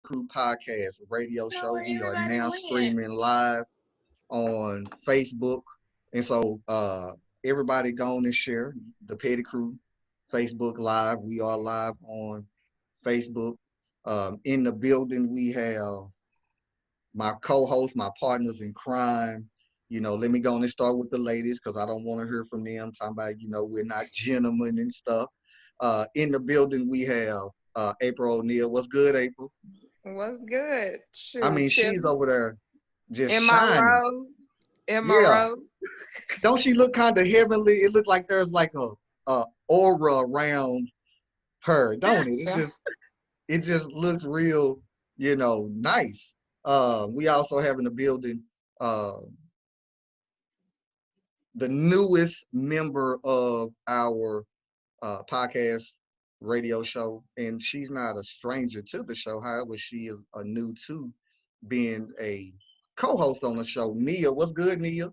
Crew podcast radio So show. where We are everybody now went? streaming live on Facebook. And so everybody go on and share the Petty Crew Facebook Live. We are live on Facebook. In the building, we have my co-host, my partners in crime. Let me go on and start with the ladies because I don't want to hear from them talking about, we're not gentlemen and stuff. In the building, we have April O'Neil. What's good, April? What's good? I Shoot, mean, she's chilling over there just in my shining. row. In my Yeah. row. Don't she look kind of heavenly? It looked like there's like a aura around her, don't it? Yeah. It just looks real, nice. We also have in the building uh, the newest member of our podcast radio show, and she's not a stranger to the show. However, she is a new to being a co-host on the show. Nia, what's good, Nia?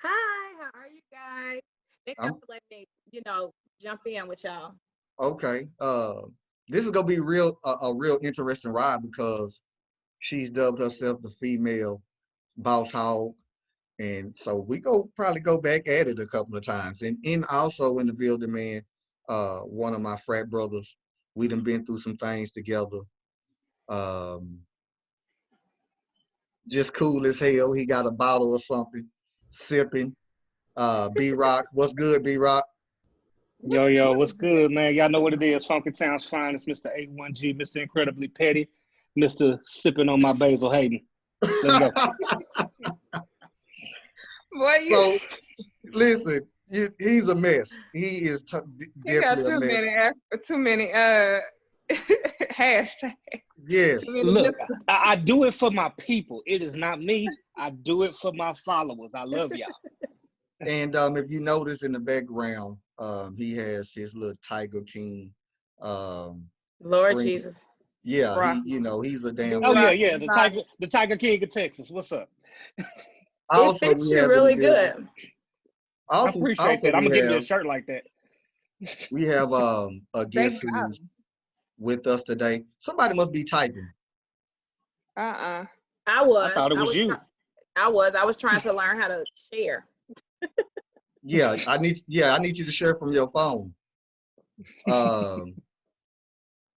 Hi, how are you guys? Thank y'all I'm for letting me, jump in with y'all. okay. This is gonna be a real interesting ride because she's dubbed herself the female boss hog. And so we probably go back at it a couple of times. And also in the building, man, one of my frat brothers, we done been through some things together. Um, just cool as hell. He got a bottle or something, sipping. B Rock, what's good, B Rock? Yo, what's good, man? Y'all know what it is. Funky Town's finest, Mr. A1G, Mr. Incredibly Petty, Mr. Sipping on my Basil Hayden. Let's go. Boy, So listen, he's a mess. He is you got definitely a mess. too many hashtags. Yes. Too many Look, different- I do it for my people. It is not me. I do it for my followers. I love y'all. And if you notice in the background, he has his little Tiger King Lord screen. Jesus. Yeah, Rock. he's a damn. Oh Rock yeah, is not- the Tiger King of Texas. What's up? It Also, fits we you have really in the building- good. I Also, appreciate that. I'm we gonna give me a have shirt like that. a guest Thank God. who's with us today. Somebody must be typing. Uh-uh. I was. I thought it was you. I was trying to learn how to share. Yeah, I need you to share from your phone.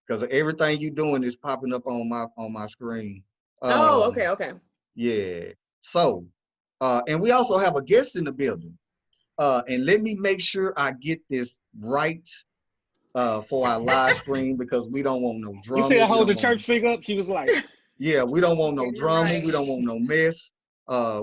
Because everything you doing is popping up on my screen. Oh, Um, okay. Yeah. So, and we also have a guest in the building. And let me make sure I get this right for our live stream because we don't want no You see drama. her We hold the don't want, church figure up? She was like, yeah, we don't want no You're drama. right. We don't want no mess.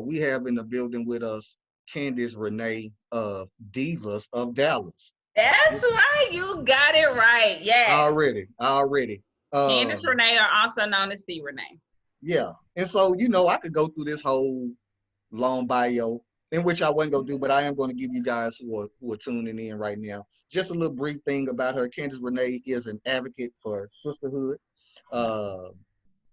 We have in the building with us Candace Renee of Divas of Dallas. That's right. You got it right. Yes. Already. Candace Renee, or also known as C. Renee. Yeah. And so, I could go through this whole long bio, in which I wasn't gonna do, but I am going to give you guys who are tuning in right now just a little brief thing about her. Candace Renee is an advocate for sisterhood. Uh,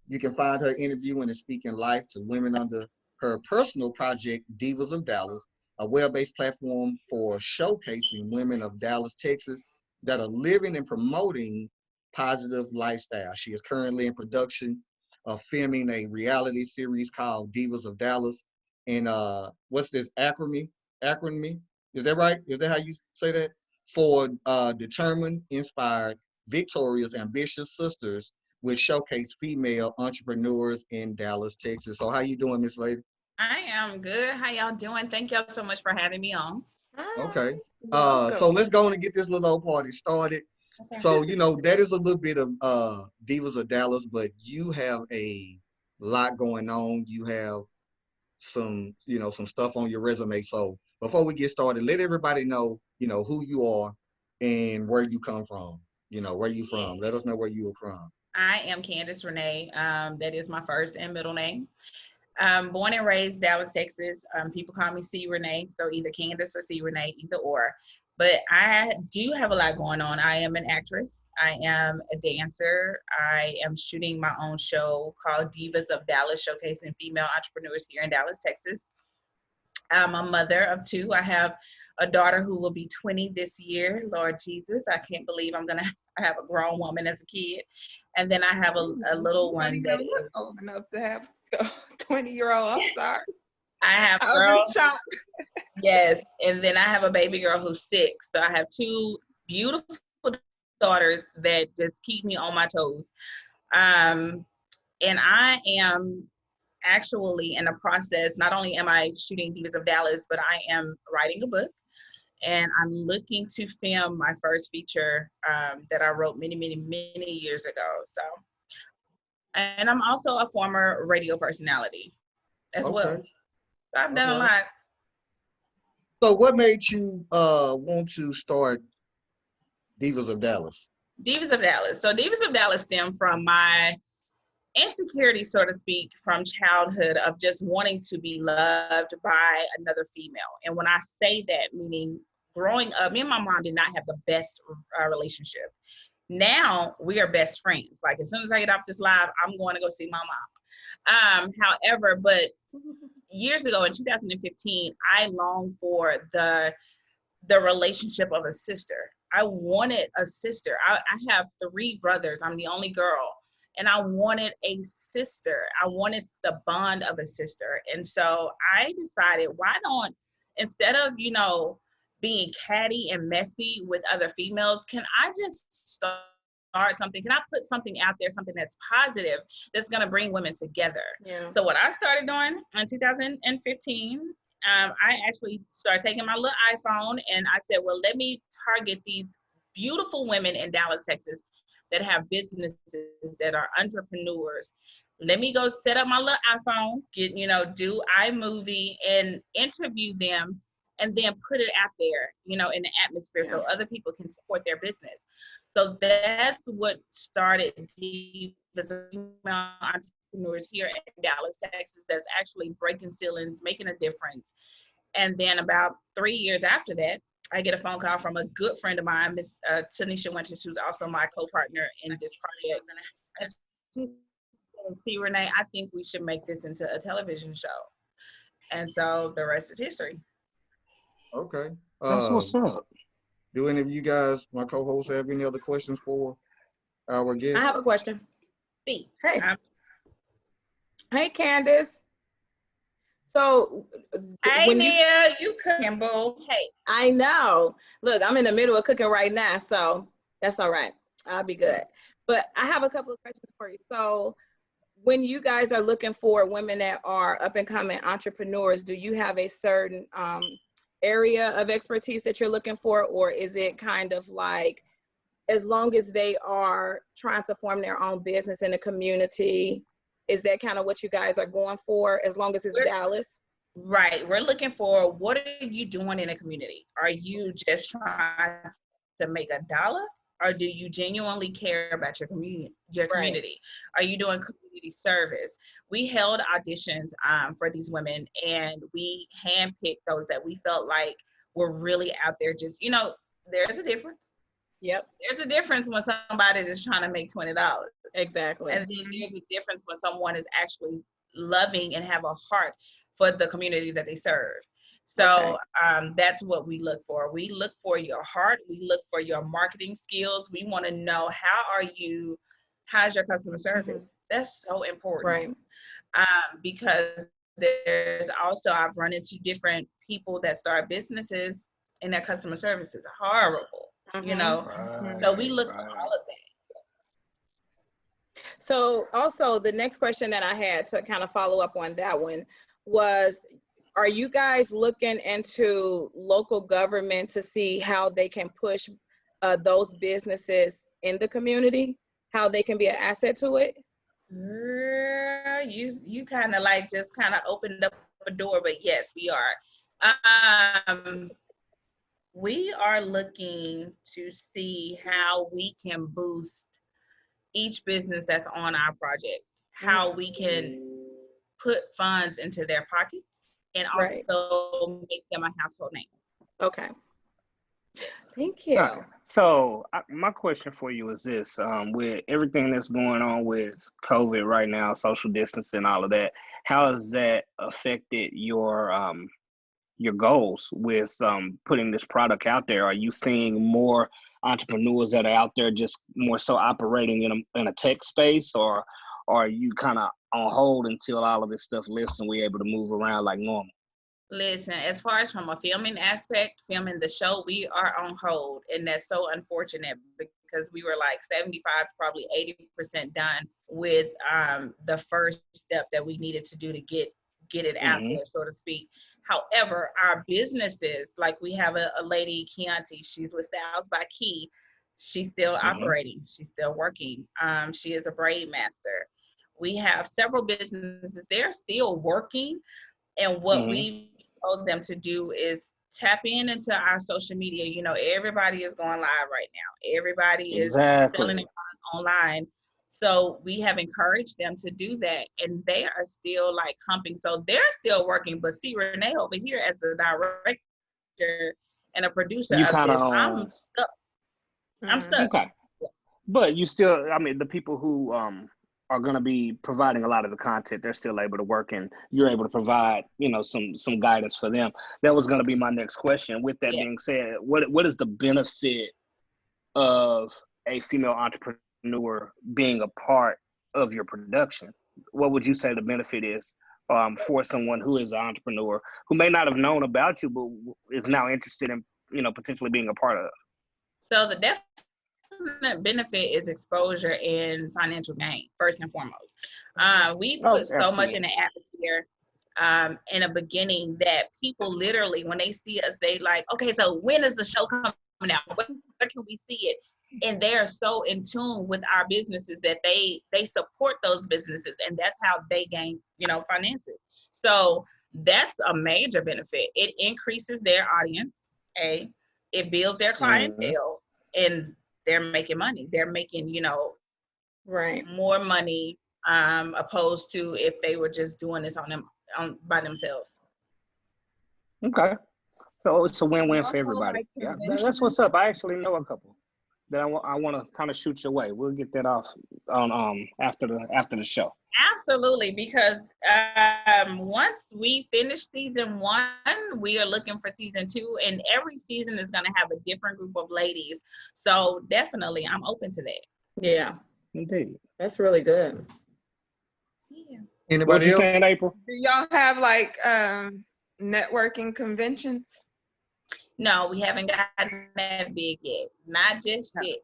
you can find her interviewing and speaking life to women under her personal project, Divas of Dallas, a web-based platform for showcasing women of Dallas, Texas, that are living and promoting positive lifestyle. She is currently in production of filming a reality series called Divas of Dallas. And what's this acronym? Acronym? Is that right? Is that how you say that? For determined, inspired, victorious, ambitious sisters, which showcase female entrepreneurs in Dallas, Texas. So how you doing, Miss Lady? I am good. How y'all doing? Thank y'all so much for having me on. Okay. Welcome. So let's go on and get this little old party started. Okay. So, that is a little bit of Divas of Dallas, but you have a lot going on. You have some stuff on your resume. So before we get started, let everybody know, who you are and where you come from. Where you from. Let us know where you are from. I am Candace Renee. That is my first and middle name. Born and raised Dallas, Texas. People call me C. Renee, so either Candace or C. Renee, either or. But I do have a lot going on. I am an actress. I am a dancer. I am shooting my own show called Divas of Dallas, showcasing female entrepreneurs here in Dallas, Texas. I'm a mother of two. I have a daughter who will be 20 this year. Lord Jesus, I can't believe I'm gonna have a grown woman as a kid. And then I have a little You don't one even that look is, old enough to have a 20-year-old. I'm sorry. I have I was girls. just shocked. Yes, and then I have a baby girl who's 6. So I have 2 beautiful daughters that just keep me on my toes. And I am actually in the process. Not only am I shooting Divas of Dallas, but I am writing a book, and I'm looking to film my first feature that I wrote many, many, many years ago. So, and I'm also a former radio personality as well. Okay. So I've done a Okay. lot. So what made you want to start Divas of Dallas? Divas of Dallas. So Divas of Dallas stem from my insecurity, so to speak, from childhood of just wanting to be loved by another female. And when I say that, meaning growing up, me and my mom did not have the best relationship. Now we are best friends. Like as soon as I get off this live, I'm going to go see my mom. However, but years ago in 2015, I longed for the relationship of a sister. I wanted a sister. I have 3 brothers. I'm the only girl. And I wanted a sister. I wanted the bond of a sister. And so I decided, why don't, instead of, being catty and messy with other females, can I just start something? Can I put something out there, something that's positive, that's going to bring women together? Yeah. So what I started doing in 2015, I actually started taking my little iPhone and I said, well, let me target these beautiful women in Dallas, Texas that have businesses, that are entrepreneurs. Let me go set up my little iPhone, do iMovie and interview them and then put it out there, in the atmosphere so other people can support their business. So that's what started the entrepreneurs here in Dallas, Texas, that's actually breaking ceilings, making a difference. And then about 3 years after that, I get a phone call from a good friend of mine, Miss Tanisha Winters, who's also my co-partner in this project. And she said, "See, Renee, I think we should make this into a television show." And so the rest is history. Okay. That's what's up. Do any of you guys, my co-hosts, have any other questions for our guest? I have a question. See, Hey. Hey, Candace. So hey, when Nia, you Campbell. Hey. I know. Look, I'm in the middle of cooking right now, so that's all right. I'll be good. But I have a couple of questions for you. So when you guys are looking for women that are up and coming entrepreneurs, do you have a certain area of expertise that you're looking for, or is it kind of like, as long as they are trying to form their own business in the community, is that kind of what you guys are going for, as long as it's Dallas? Right. We're looking for, what are you doing in the community? Are you just trying to make $1? Or do you genuinely care about your community? Right. Are you doing community service? We held auditions for these women, and we handpicked those that we felt like were really out there. Just, there's a difference. Yep. There's a difference when somebody is trying to make $20. Exactly. And then there's a difference when someone is actually loving and have a heart for the community that they serve. So that's what we look for. We look for your heart. We look for your marketing skills. We want to know, how's your customer service? That's so important. Right. Because there's also, I've run into different people that start businesses and their customer service is horrible, So we look for all of that. So also the next question that I had to kind of follow up on that one was, are you guys looking into local government to see how they can push those businesses in the community, how they can be an asset to it? You kind of like just kind of opened up a door, but yes, we are. We are looking to see how we can boost each business that's on our project, how we can put funds into their pockets and also make them a household name. Okay. Thank you. So my question for you is this, with everything that's going on with COVID right now, social distancing, all of that, how has that affected your your goals with putting this product out there? Are you seeing more entrepreneurs that are out there just more so operating in a tech space, or are you kind of on hold until all of this stuff lifts and we're able to move around like normal? Listen, as far as from a filming aspect, filming the show, we are on hold. And that's so unfortunate because we were like 75, probably 80% done with the first step that we needed to do to get it out there, so to speak. However, our businesses, like we have a lady, Chianti, she's with Styles by Key. She's still operating. She's still working. She is a braid master. We have several businesses. They're still working. And what we told them to do is tap into our social media. You know, everybody is going live right now. Everybody is selling it online. So we have encouraged them to do that. And they are still like humping. So they're still working. But see, Renee over here as the director and a producer of this, I'm stuck. I'm stuck. Okay. But you still, I mean, the people who are going to be providing a lot of the content, they're still able to work, and you're able to provide, you know, some guidance for them. That was going to be my next question. With that being said, what is the benefit of a female entrepreneur being a part of your production? What would you say the benefit is for someone who is an entrepreneur who may not have known about you, but is now interested in, you know, potentially being a part of? So the definite benefit is exposure and financial gain, first and foremost. We put so much in the atmosphere in the beginning that people literally, when they see us, they like, okay, so when is the show coming out? Where can we see it? And they are so in tune with our businesses that they support those businesses, and that's how they gain, you know, finances. So that's a major benefit. It increases their audience. It builds their clientele, and they're making money. They're making, you know, more money opposed to if they were just doing this by themselves. Okay. So it's a win-win for everybody. Yeah, that's what's up. I actually know a couple that I want to kind of shoot your way. We'll get that off on after the show. Absolutely, because once we finish season 1, we are looking for season 2, and every season is going to have a different group of ladies. So definitely, I'm open to that. Yeah, indeed, that's really good. Yeah. Anybody else? Saying, April? Do y'all have like networking conventions? No, we haven't gotten that big yet. Not just yet.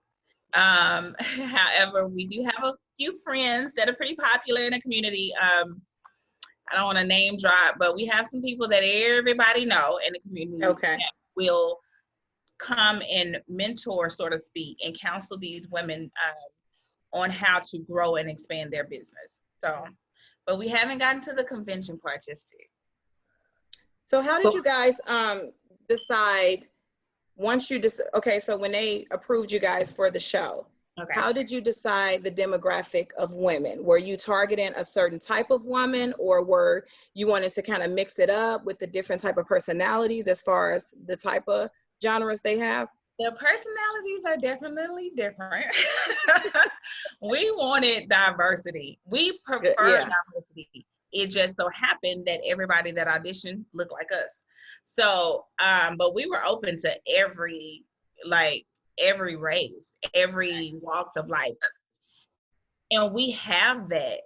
However, we do have a few friends that are pretty popular in the community. I don't want to name drop, but we have some people that everybody know in the community that will come and mentor, so to speak, and counsel these women on how to grow and expand their business. So, but we haven't gotten to the convention part just yet. So how did you guys decide once you so when they approved you guys for the show, how did you decide the demographic of women? Were you targeting a certain type of woman, or were you wanted to kind of mix it up with the different type of personalities as far as the type of genres they have? The personalities are definitely different. We wanted diversity. We prefer diversity. It just so happened that everybody that auditioned looked like us. So, but we were open to every race, every walks of life. And we have that.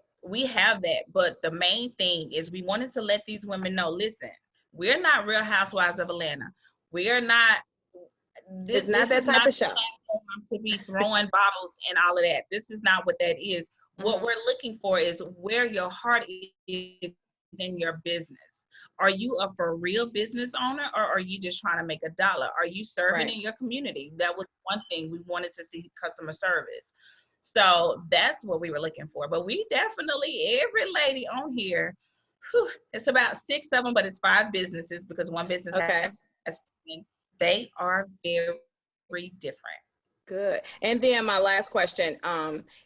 But the main thing is we wanted to let these women know, listen, we're not Real Housewives of Atlanta. We are not. It's not that type of show. To be throwing bottles and all of that. This is not what that is. What we're looking for is where your heart is in your business. Are you a for real business owner, or are you just trying to make a dollar? Are you serving in your community? That was one thing we wanted to see, customer service. So that's what we were looking for. But we definitely, every lady on here, it's about 6 of them, but it's 5 businesses because one business has 10. They are very different. Good. And then my last question,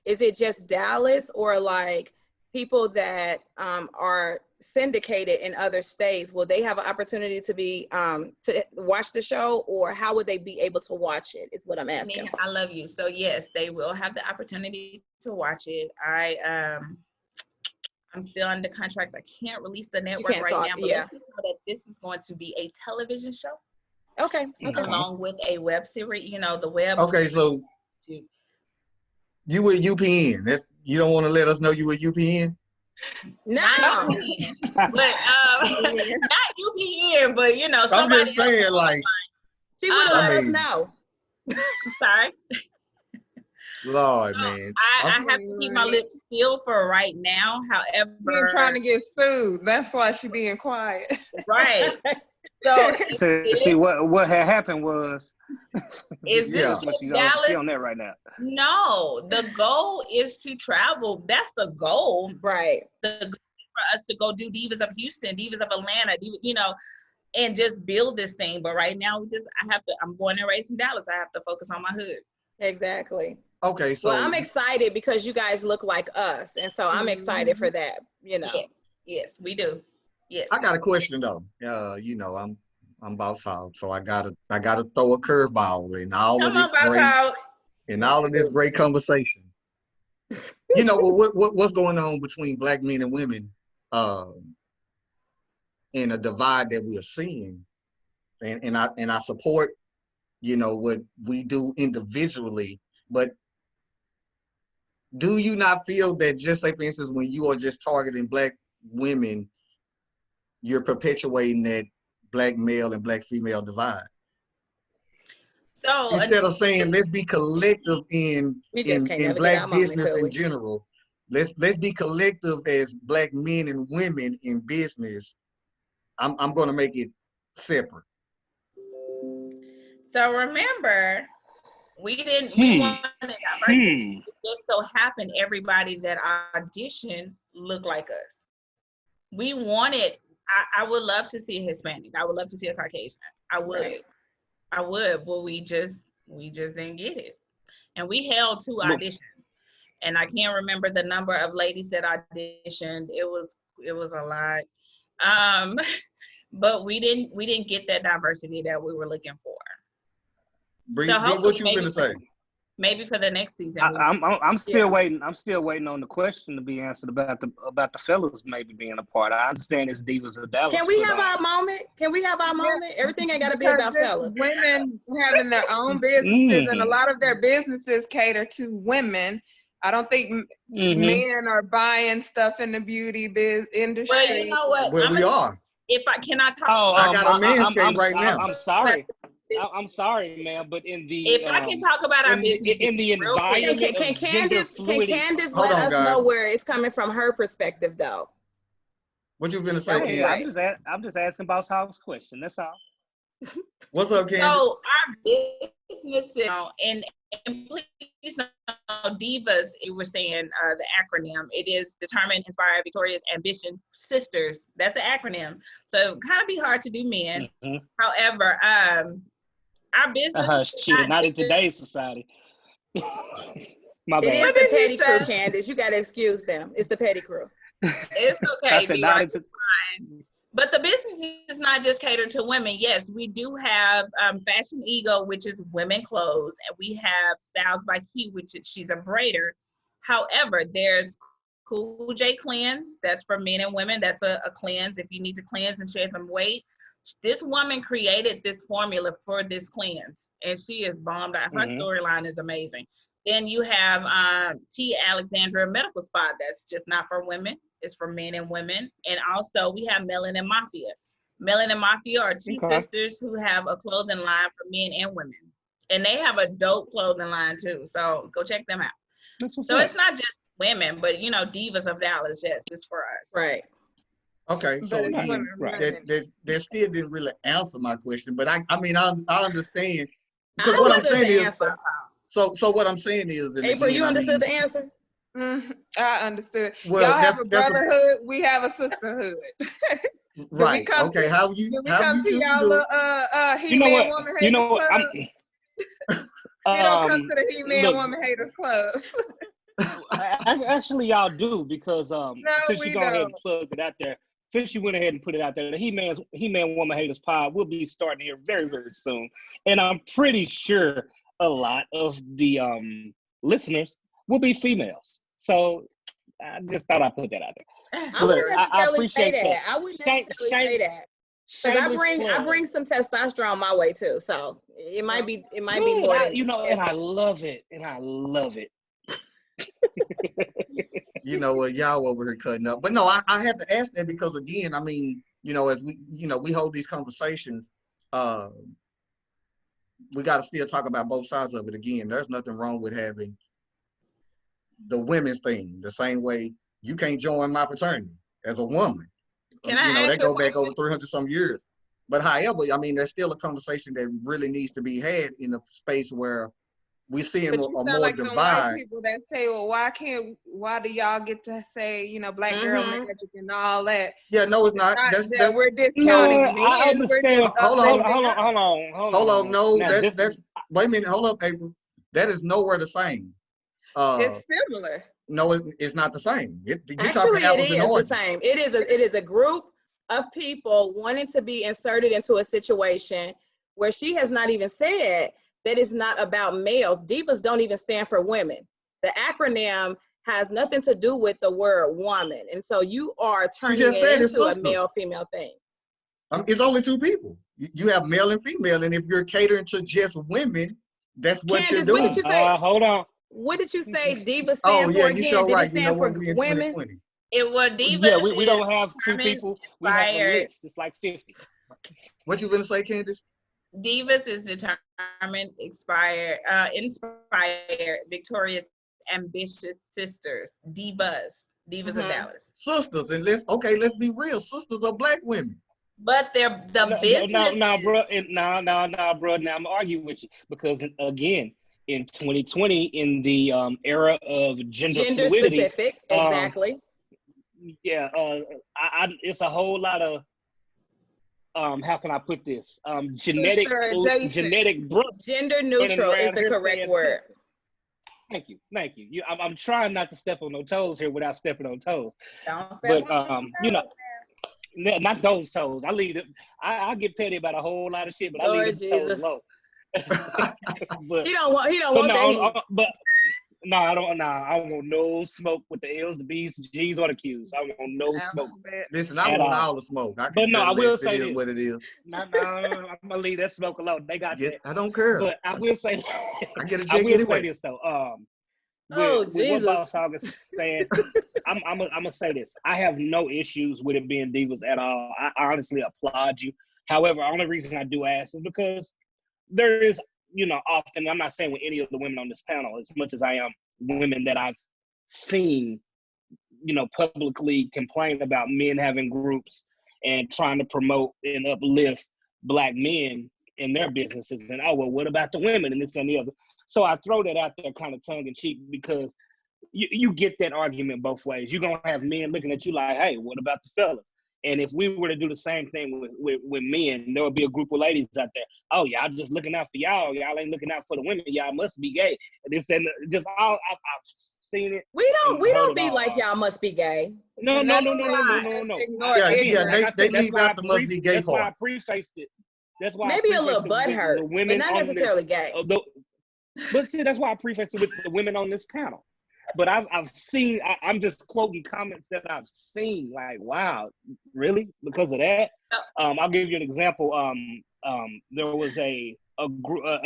is it just Dallas, or like people that are syndicated in other states, will they have an opportunity to be to watch the show, or how would they be able to watch it is what I'm asking. Nina, I love you. So yes, they will have the opportunity to watch it. I'm still under contract. I can't release the network can't right talk, now, but yeah. let's just know that this is going to be a television show Okay. Okay. along with a web series. You know, the web. Okay, so To, you with UPN. You don't want to let us know you with UPN? No. not UPN, but not UPN, but you know, I'm somebody just saying, else. like, She would have I let us mean- know. I'm sorry. Lord, So, man. I have to keep my lips sealed for right now. However, Being trying to get sued. That's why she being quiet. right. So See what had happened was is Yeah. this she Dallas? on there right now. No, the goal is to travel. That's the goal. Right. The goal is for us to go do Divas of Houston, Divas of Atlanta, you know, and just build this thing. But right now, I'm born and raised in Dallas. I have to focus on my hood. Exactly. Okay, so Well, I'm excited because you guys look like us, and so I'm excited for that. You know. Yes, we do. Yes. I got a question though. You know, I'm Boss Hog, so I gotta throw a curveball in all of Come this on, Boss Hog. great conversation. You know what's going on between Black men and women, and a divide that we are seeing, and I support, you know, what we do individually, but do you not feel that, just say for instance, when you are just targeting Black women, you're perpetuating that Black male and Black female divide? So Instead of saying let's be collective in Black business in general, let's be collective as Black men and women in business. I'm going to make it separate. So remember, we wanted diversity. It just so happened everybody that auditioned looked like us. We wanted, I would love to see a Hispanic. I would love to see a Caucasian. I would. Right. I would, but we just didn't get it. And we held 2 auditions. And I can't remember the number of ladies that auditioned. It was a lot. But we didn't get that diversity that we were looking for. Bree, what you gonna say? Maybe for the next season. I'm still waiting. I'm still waiting on the question to be answered about the fellas maybe being a part. I understand it's Divas of Dallas. Can we have our moment? Everything ain't got to be about fellas. Women having their own businesses, and a lot of their businesses cater to women. I don't think men are buying stuff in the beauty industry. Well, you know what? Well, we are. Can I talk? I got a Manscaped right now. I'm sorry. I'm sorry, ma'am, but in the if I can talk about our business in the environment Can Candace let us know where it's coming from her perspective, though? What you gonna say, Candace? I'm just asking Boss Hog's question. That's all. What's up, Candace? So our businesses, and please know, Divas, we're saying the acronym. It is Determined, Inspired, Victorious, Ambition, Sisters. That's the acronym. So it kind of be hard to do men. However, our business not in today's society. My bad. It is the petty crew, Candace. You got to excuse them. It's the petty crew. It's okay. I said not into. But the business is not just catered to women. Yes, we do have Fashion Ego, which is women clothes, and we have Styles by Key, which she's a braider. However, there's Cool J Cleanse. That's for men and women. That's a cleanse if you need to cleanse and shed some weight. This woman created this formula for this cleanse, and she is bombed out. Her storyline is amazing. Then you have T. Alexandra Medical Spa. That's just not for women. It's for men and women. And also we have Melanin Mafia. Melanin Mafia are 2 sisters who have a clothing line for men and women. And they have a dope clothing line too. So go check them out. So it's not just women, but you know, Divas of Dallas, yes, it's for us. Right. Okay, so again, that still didn't really answer my question, but I mean, I understand. Because what I'm saying is, so what I'm saying is, April, you understood the answer? I understood. Well, y'all have a brotherhood, we have a sisterhood. Right. Okay. How you choose to do it? He-Man Woman Haters You know what? Club? We don't come to the He-Man Woman Haters Club. Actually, y'all do, because since you go ahead don't. and plug it out there, since you went ahead and put it out there, the He-Man Woman Haters Pod will be starting here very, very soon, and I'm pretty sure a lot of the listeners will be females. So I just thought I'd put that out there. I wouldn't Look, necessarily appreciate say that. that. I wouldn't necessarily say that. Because I bring some testosterone my way too. So it might be more than and I love it. And I love it. You know what, y'all over here cutting up. But no, I had to ask that because again, I mean, you know, as we hold these conversations, we got to still talk about both sides of it. Again, there's nothing wrong with having the women's thing the same way you can't join my fraternity as a woman. Can I ask they you go a back question? over 300 some years. But however, I mean, there's still a conversation that really needs to be had in a space where we're seeing But a you sound more like them white divide. people that say, well, why do y'all get to say, you know, black girl magic and all that? Yeah, no, it's not. Not That's that we're discounting No, men. I understand. Hold on. Hold on. No, Now, that's wait a minute. Hold up, April. That is nowhere the same. It's similar. No, it's not the same. You're Actually, talking apples it and is the oranges. same. It is a group of people wanting to be inserted into a situation where she has not even said that it's not about males. Divas don't even stand for women. The acronym has nothing to do with the word woman. And so you are turning it into a male-female thing. It's only two people. You have male and female, and if you're catering to just women, that's what Candace, you're doing. what did you say? Hold on. What did you say Diva stand Oh, yeah, for you again? sure Did right. it stand for We in women? 2020. It was Divas. Yeah, we don't have two people. We have a inspired. list. It's like 50. What you gonna say, Candace? Divas is determined, inspired, victorious, ambitious sisters. Divas of Dallas. Sisters, and let's be real. Sisters are black women. But they're the business. No, bro. No, bro. Now I'm arguing with you because again, in 2020, in the era of gender fluidity, specific, exactly. Yeah, it's a whole lot of how can I put this? Genetic gender neutral is the correct word. Thank you. I'm trying not to step on no toes here without stepping on toes. Don't step but on you know, not those toes. I leave it. I get petty about a whole lot of shit, but Lord I leave the toes low. But he don't want that. But no, I don't. Nah, I want no smoke with the L's, the B's, the G's, or the Q's. I want no smoke. Listen, I want all the smoke. But no, I will say it is what it is. No, I'm gonna leave that smoke alone. They got that. I don't care. But I will say, I get a check anyway. Say this though. Jesus. What Boss Hog is saying, I'm gonna say this. I have no issues with it being divas at all. I honestly applaud you. However, the only reason I do ask is because there is, often, I'm not saying with any of the women on this panel, as much as I am women that I've seen, publicly complain about men having groups and trying to promote and uplift Black men in their businesses. And, what about the women and this and the other? So I throw that out there kind of tongue in cheek because you get that argument both ways. You're going to have men looking at you like, hey, what about the fellas? And if we were to do the same thing with men, there would be a group of ladies out there. Oh, y'all just looking out for y'all. Y'all ain't looking out for the women. Y'all must be gay. And this and just all I've seen it. We don't be like y'all must be gay. No. Yeah, they leave out the must be gay part. That's why I prefaced it. That's why maybe a little butthurt, but not necessarily gay. But see, that's why I prefaced it with the women on this panel. But I've seen, I'm just quoting comments that I've seen, like, wow, really? Because of that? I'll give you an example. There was a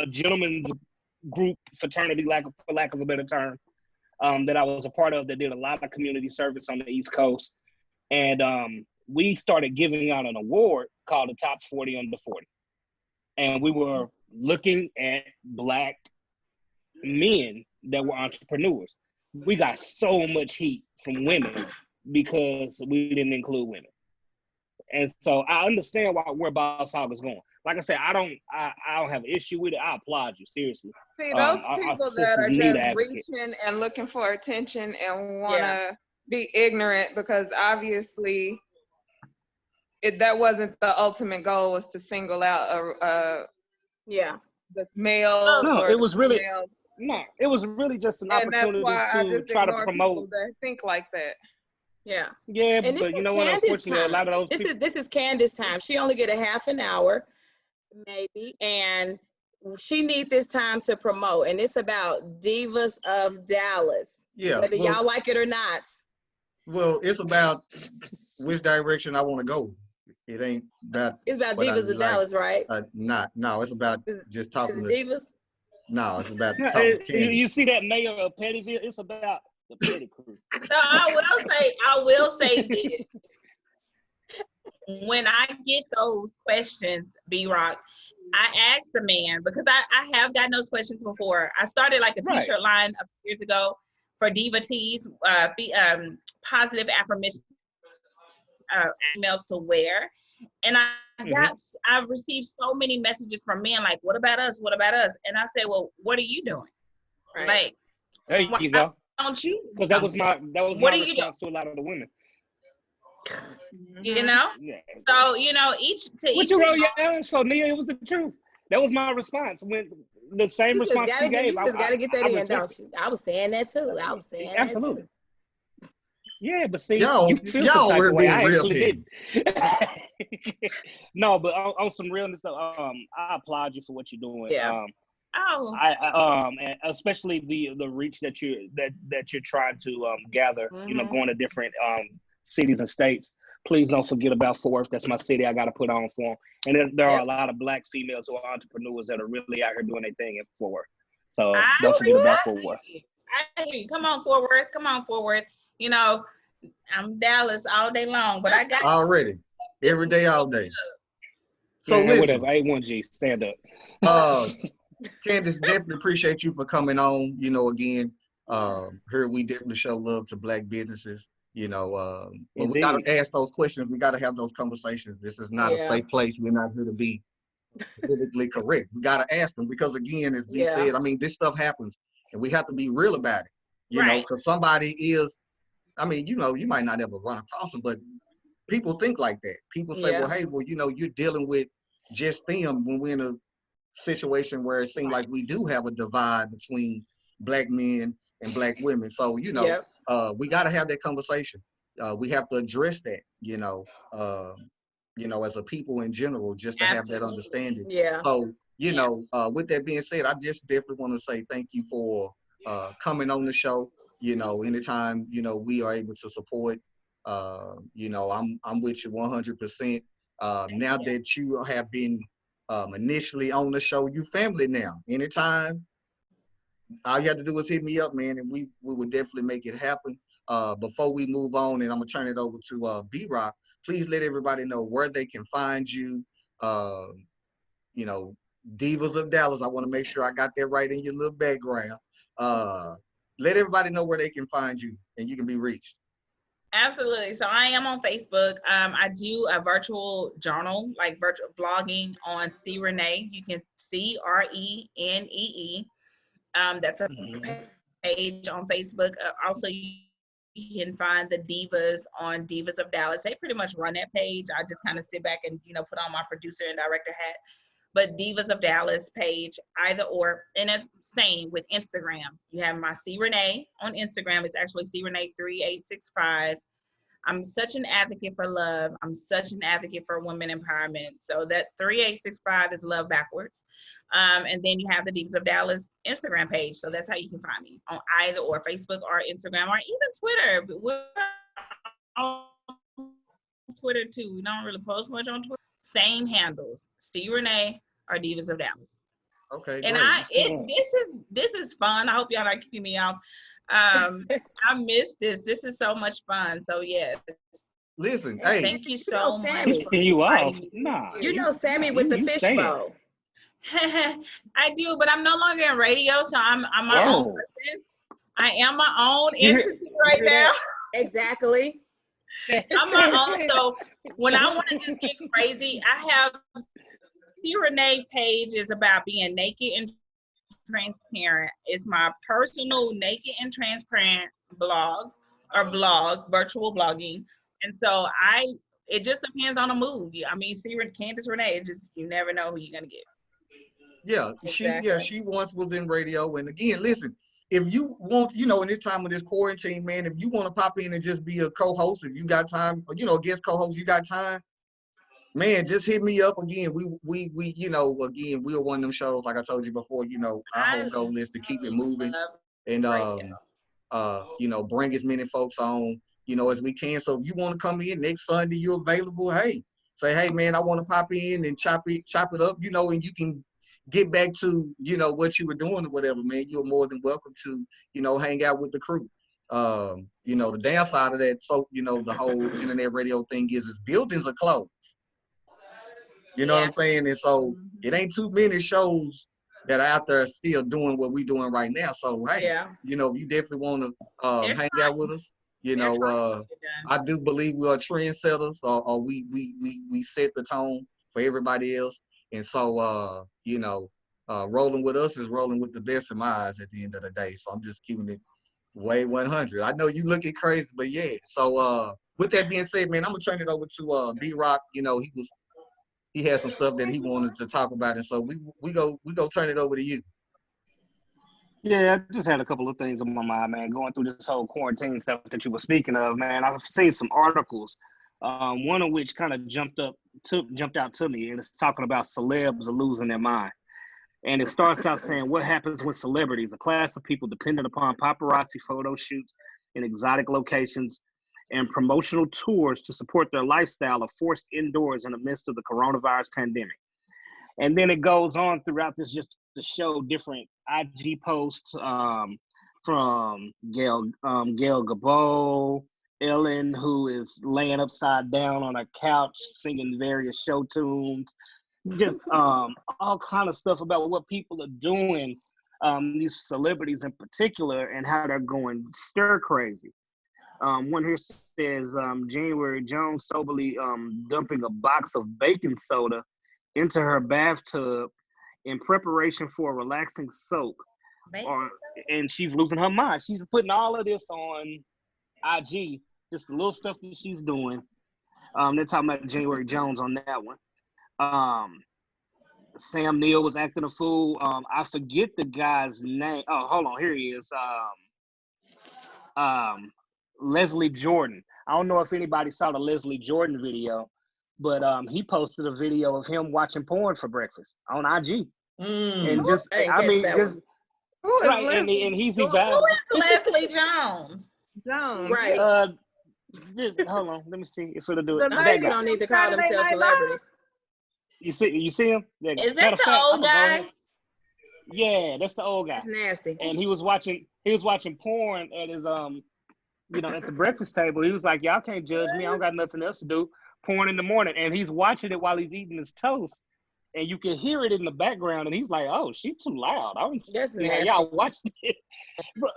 gentleman's group fraternity, for lack of a better term, that I was a part of that did a lot of community service on the East Coast. And we started giving out an award called the Top 40 Under 40. And we were looking at Black men that were entrepreneurs. We got so much heat from women because we didn't include women. And so I understand where Boss Hog is going. Like I said, I don't have an issue with it. I applaud you, seriously. See, those people that are just reaching and looking for attention and want to be ignorant because obviously that wasn't the ultimate goal, was to single out the male. No, it was really male. No, it was really just an opportunity to try to promote. That think like that. Yeah. Yeah, and but you know what? Unfortunately, a lot of those this is Candace time. She only get a half an hour, maybe, and she need this time to promote. And it's about Divas of Dallas. Yeah. Whether y'all like it or not. Well, it's about which direction I want to go. It ain't about It's about what I Divas of like. Dallas, right? No, it's about Is, just is talking it to. Divas? No, it's about No, talking to Candace. you see that mayor of Pettyville? It's about the Petty crew. So I will say this. When I get those questions, B-Rock, I ask the man, because I have gotten those questions before. I started like a Right. t-shirt line a few years ago for Diva Tees, positive affirmation emails to wear. And I've received so many messages from men like, what about us? What about us? And I say, well, what are you doing? Right. Like, There you go. don't you? Because that was my What are you response to a lot of the women. You know? Yeah. So, you know, each What you wrote your answer, Nia? It was the truth. That was my response. When the same response you gave, you just gotta get that in, don't you? I was saying that too. Absolutely. Yeah, but see, Y'all you feel some type were of way. being I real actually petty. didn't. No, but on some realness though, I applaud you for what you're doing. Yeah. And especially the reach that you're trying to gather. You know, going to different cities and states. Please don't forget about Fort Worth. That's my city. I got to put on for them. And there are a lot of Black females who are entrepreneurs that are really out here doing their thing in Fort Worth. So don't forget about Fort Worth. I hear you. Come on, Fort Worth. Come on, Fort Worth. You know, I'm Dallas all day long, but I got already every day, all day. So man, listen, whatever. A1G, stand up. Candace, definitely appreciate you for coming on. You know, again, here we definitely show love to Black businesses. You know, but we got to ask those questions. We got to have those conversations. This is not a safe place. We're not here to be politically correct. We got to ask them because, again, as B said, I mean, this stuff happens, and we have to be real about it. You know, because somebody is. I mean, you know, you might not ever run across them, but people think like that. People say, well, hey, well, you know, you're dealing with just them when we're in a situation where it seems like we do have a divide between Black men and Black women. So, you know, we got to have that conversation. We have to address that, you know, as a people in general, just to have that understanding. So, you know, with that being said, I just definitely want to say thank you for coming on the show. You know, anytime, you know, we are able to support, you know, I'm with you 100%. Now that you have been initially on the show, you family now. Anytime, all you have to do is hit me up, man, and we would definitely make it happen. Before we move on, and I'm gonna turn it over to B-Rock, please let everybody know where they can find you. You know, Divas of Dallas. I want to make sure I got that right in your little background. Let everybody know where they can find you and you can be reached. Absolutely. So I am on Facebook. I do a virtual journal, like virtual blogging on C Renee. You can CRENEE. That's a page on Facebook. Also, you can find the Divas on Divas of Dallas. They pretty much run that page. I just kind of sit back and, you know, put on my producer and director hat. But Divas of Dallas page, either or. And it's same with Instagram. You have my C Renee on Instagram. It's actually C Renee 3865. I'm such an advocate for love. I'm such an advocate for women empowerment. So that 3865 is love backwards. And then you have the Divas of Dallas Instagram page. So that's how you can find me on either or Facebook or Instagram or even Twitter. We're on Twitter too. We don't really post much on Twitter. Same handles, C Renee or Divas of Dallas. Okay, and great. This is fun. I hope y'all are keeping me off. I miss this. This is so much fun. So yes. Listen, hey, thank you so much. You off? Nah. You know Sammy with the fishbowl. I do, but I'm no longer in radio, so I'm my own person. I am my own entity right now. Exactly. I'm my own. So when I want to just get crazy, I have C Renee page is about being naked and transparent. It's my personal naked and transparent blog, virtual blogging. And so it just depends on the mood. I mean, Candace Renee, it just, you never know who you're gonna get. Yeah, she once was in radio. And again, listen, if you want, you know, in this time of this quarantine, man, if you want to pop in and just be a co-host, if you got time, or, you know, guest co-host, you got time, man, just hit me up. Again, we you know, again, we are one of them shows, like I told you before, you know, our whole goal is to keep it moving and you know, bring as many folks on as we can. So if you want to come in next Sunday, you're available. Hey, say, hey man, I want to pop in and chop it up, and you can get back to, what you were doing or whatever, man. You're more than welcome to, hang out with the crew. The downside of that, so, the whole internet radio thing is buildings are closed. You know what I'm saying? And so it ain't too many shows that are out there still doing what we doing right now. So, hey, you definitely want to hang out with us. I do believe we are trendsetters, or we set the tone for everybody else. And so, rolling with us is rolling with the best in my eyes at the end of the day. So I'm just keeping it way 100. I know you looking crazy, but yeah. So with that being said, man, I'm gonna turn it over to B-Rock. He had some stuff that he wanted to talk about, and so we go turn it over to you. Yeah, I just had a couple of things on my mind, man. Going through this whole quarantine stuff that you were speaking of, man. I've seen some articles, one of which kind of jumped out to me, and it's talking about celebs are losing their mind. And it starts out saying, what happens when celebrities, a class of people dependent upon paparazzi photo shoots in exotic locations and promotional tours to support their lifestyle, are forced indoors in the midst of the coronavirus pandemic. And then it goes on throughout this just to show different IG posts from Gail Gabot, Ellen, who is laying upside down on a couch singing various show tunes, just all kind of stuff about what people are doing, these celebrities in particular, and how they're going stir crazy. One here says January Jones soberly dumping a box of baking soda into her bathtub in preparation for a relaxing soak. And she's losing her mind. She's putting all of this on IG, just the little stuff that she's doing. They're talking about January Jones on that one. Sam Neill was acting a fool. I forget the guy's name. Oh, hold on. Here he is. Leslie Jordan. I don't know if anybody saw the Leslie Jordan video, but he posted a video of him watching porn for breakfast on IG. And just, right, and he's evaluating. Who is Leslie Jones? Right. Hold on, let me see if it'll do it. They don't need to call themselves celebrities. You see him? Yeah. Is that the old guy? Yeah, that's the old guy. That's nasty. And he was watching porn at his at the breakfast table. He was like, y'all can't judge me. I don't got nothing else to do. Porn in the morning. And he's watching it while he's eating his toast. And you can hear it in the background. And he's like, oh, she's too loud. I don't see how y'all watched it.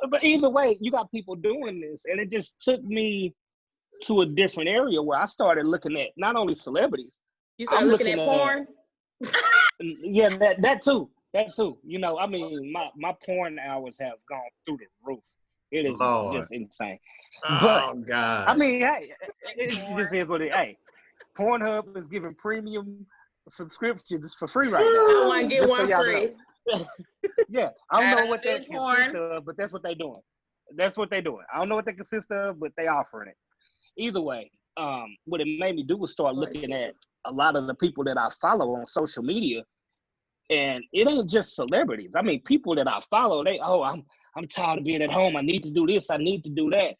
But either way, you got people doing this. And it just took me to a different area where I started looking at not only celebrities. You started looking at porn? Yeah, that too. That too. My porn hours have gone through the roof. It is just insane. Oh, God. I mean, it just is what it is. Hey, Pornhub is giving premium subscriptions for free right now. I want to get one free. Yeah, I don't know what that consists of, but that's what they're doing. I don't know what they consist of, but they offering it. Either way, what it made me do was start looking at a lot of the people that I follow on social media, and it ain't just celebrities. I mean, people that I follow, I'm tired of being at home. I need to do this. I need to do that.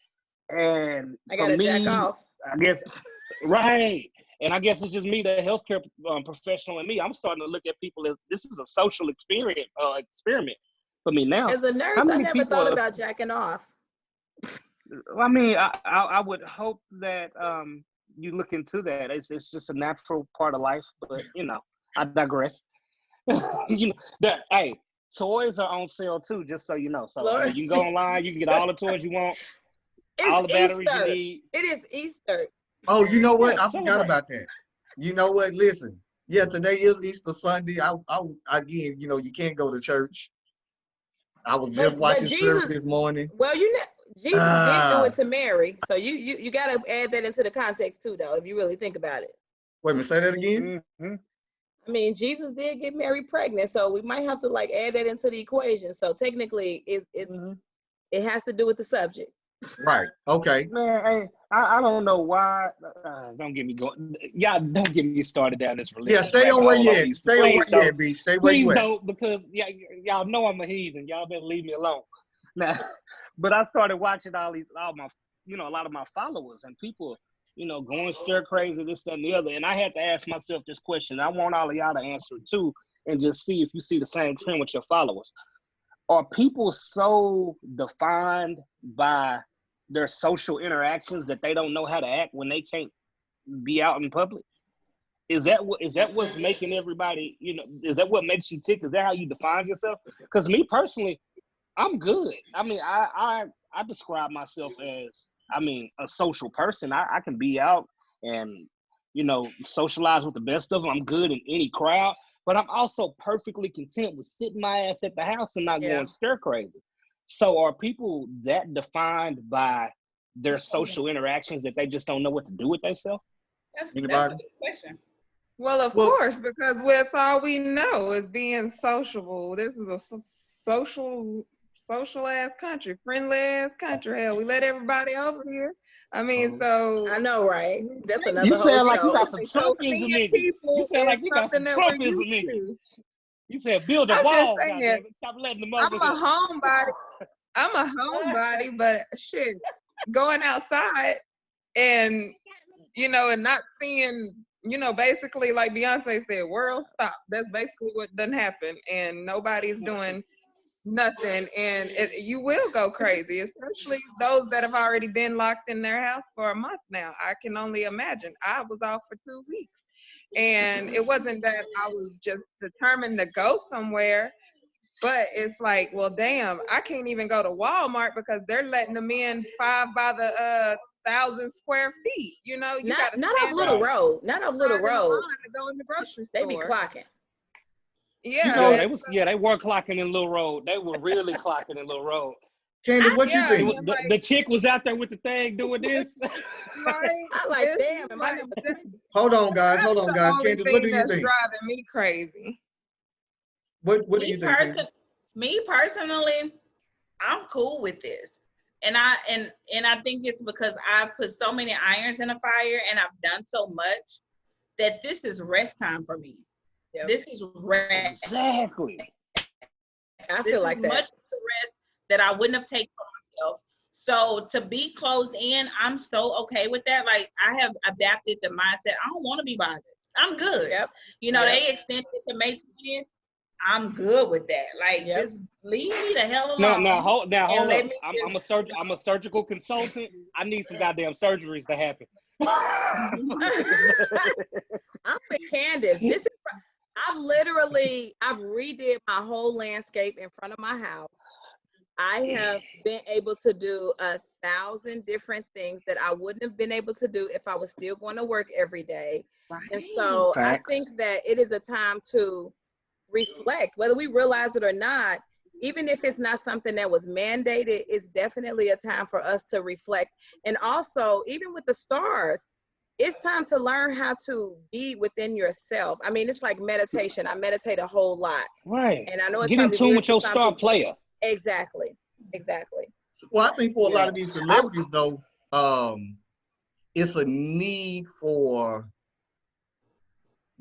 And I gotta jack off. I guess, right. And I guess it's just me, the healthcare professional, and me. I'm starting to look at people as this is a social experiment for me now. As a nurse, I never thought about jacking off. I mean, I would hope that you look into that. It's just a natural part of life, but I digress. Hey, toys are on sale too, just so you know. So you can go online, you can get all the toys you want, all the batteries you need. It is Easter. Oh, you know what? I forgot about that. You know what? Listen, yeah, today is Easter Sunday. I again, you can't go to church. I was just watching service this morning. Well, Jesus did do it to Mary, so you got to add that into the context too, though, if you really think about it. Wait a minute, say that again. Mm-hmm. I mean, Jesus did get Mary pregnant, so we might have to add that into the equation. So technically, it has to do with the subject. Right. Okay. Man, hey, I don't know why. Don't get me going. Y'all don't get me started down this religion. Yeah, stay on where you at. Stay on where you at, B. Stay where you at. Please don't, because y'all know I'm a heathen. Y'all better leave me alone. Now, but I started watching all my a lot of my followers and people, going stir crazy, this, that, and the other. And I had to ask myself this question. I want all of y'all to answer it too, and just see if you see the same trend with your followers. Are people so defined by their social interactions that they don't know how to act when they can't be out in public? Is that what's making everybody, is that what makes you tick? Is that how you define yourself? Because me personally, I'm good. I mean, I describe myself as, a social person. I can be out and, socialize with the best of them. I'm good in any crowd, but I'm also perfectly content with sitting my ass at the house and not going stir crazy. So are people that defined by their social interactions that they just don't know what to do with themselves? That's a good question. Well, of course, because with all we know is being sociable. This is a social ass country, friendly ass country. Hell, we let everybody over here. So I know, right? That's another you whole sound like show. you got some Trumpism in you. You sound like you got some Trumpism in you. You said build a wall. Saying, stop letting them over. I'm a homebody, but shit, going outside and and not seeing. Basically, like Beyonce said, world stop. That's basically what done happened, and nobody's doing nothing, and you will go crazy, especially those that have already been locked in their house for a month now. I can only imagine. I was off for 2 weeks, and it wasn't that I was just determined to go somewhere, but it's like, well, damn, I can't even go to Walmart because they're letting them in 5 by the 1,000 square feet. You not gotta off Little Road. Not off Little Road. To go in the grocery store. They be clocking. Yeah, they were clocking in Little Road. They were really clocking in Little Road. Candace, what you think? The chick was out there with the thing doing this. Right? I like, damn. Hold on, guys. Candace, what do you think? That's driving me crazy. What do you think? Me personally, I'm cool with this. And I think it's because I've put so many irons in the fire and I've done so much that this is rest time for me. Yep. This is rest. Exactly. I feel like that. Much rest that I wouldn't have taken for myself. So to be closed in, I'm so okay with that. Like, I have adapted the mindset. I don't want to be bothered. I'm good. Yep. They extended it to May 20th. I'm good with that. Like, just leave me the hell alone. Now hold up. I'm a surgical consultant. I need some goddamn surgeries to happen. I'm with Candace. I've redid my whole landscape in front of my house. I have been able to do 1,000 different things that I wouldn't have been able to do if I was still going to work every day. Right. And so Facts. I think that it is a time to reflect, whether we realize it or not. Even if it's not something that was mandated, it's definitely a time for us to reflect. And also, even with the stars, it's time to learn how to be within yourself. It's like meditation. I meditate a whole lot. Right. And I know it's get in tune with your star player. Exactly. Well, I think for a lot of these celebrities, though, it's a need for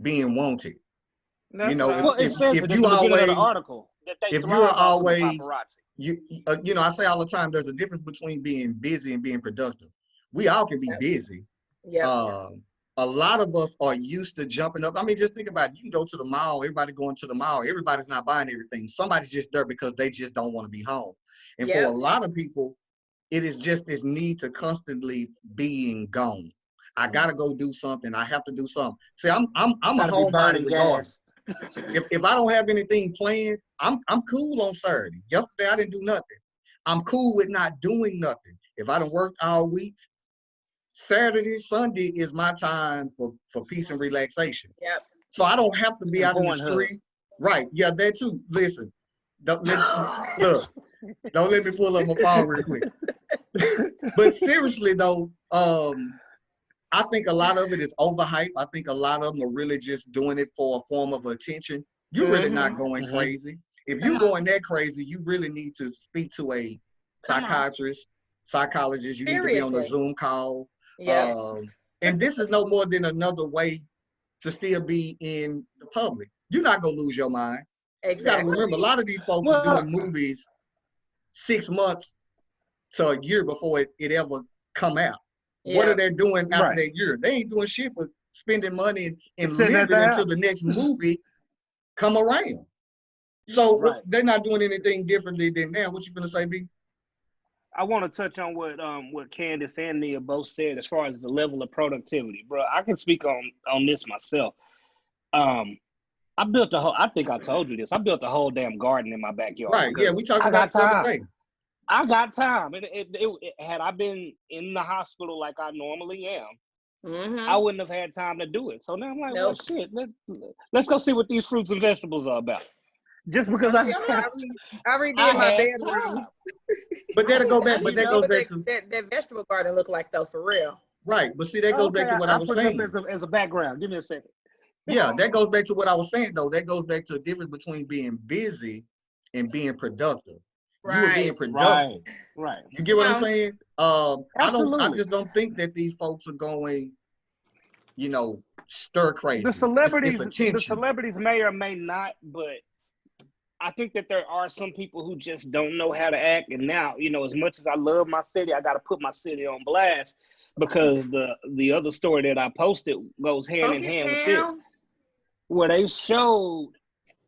being wanted. That's if you always article if you're always I say all the time, there's a difference between being busy and being productive. We all can be busy. Yeah. A lot of us are used to jumping up. Just think about it. You can go to the mall, everybody going to the mall, everybody's not buying everything. Somebody's just there because they just don't want to be home. And for a lot of people, it is just this need to constantly being gone. I gotta go do something. I have to do something. See, I'm a homebody regardless. If I don't have anything planned, I'm cool on Saturday. Yesterday I didn't do nothing. I'm cool with not doing nothing. If I done worked all week, Saturday, Sunday is my time for peace and relaxation. Yep. So I don't have to be out in the street. Right. Yeah, that too. Listen, don't let me pull up my phone real quick. But seriously though, I think a lot of it is overhyped. I think a lot of them are really just doing it for a form of attention. You're really not going crazy. If you're going that crazy, you really need to speak to a psychiatrist, psychologist. You need to be on a Zoom call. Yeah. And this is no more than another way to still be in the public. You're not gonna lose your mind. Exactly. You gotta remember, a lot of these folks are doing movies 6 months to a year before it ever come out. What are they doing after Right. that year? They ain't doing shit but spending money and Sitting at living the until house. the next movie come around. So Right. they're not doing anything differently than now. What you gonna say, B? I want to touch on what Candace and Nia both said as far as the level of productivity, bro. I can speak on this myself. I built the whole. I think I told you this. I built the whole damn garden in my backyard. Right. Yeah, we talked I about got it the other time. day. I got time. Had I been in the hospital like I normally am, I wouldn't have had time to do it. So now I'm like, well, shit. Let's go see what these fruits and vegetables are about. Just because I redid my bedroom. time. But that'll go back. But that goes back to that vegetable garden look like though, for real. right. But see, that goes back to what I was put saying. it up as a background. Give me a second. Yeah, that goes back to what I was saying though. That goes back to the difference between being busy and being productive. You were being productive. Right. You get what I'm saying? Absolutely. I just don't think that these folks are going, you know, stir crazy. The celebrities It's may or may not, but I think that there are some people who just don't know how to act. And now, you know, as much as I love my city, I got to put my city on blast because the other story that I posted goes hand in hand with this, where they showed.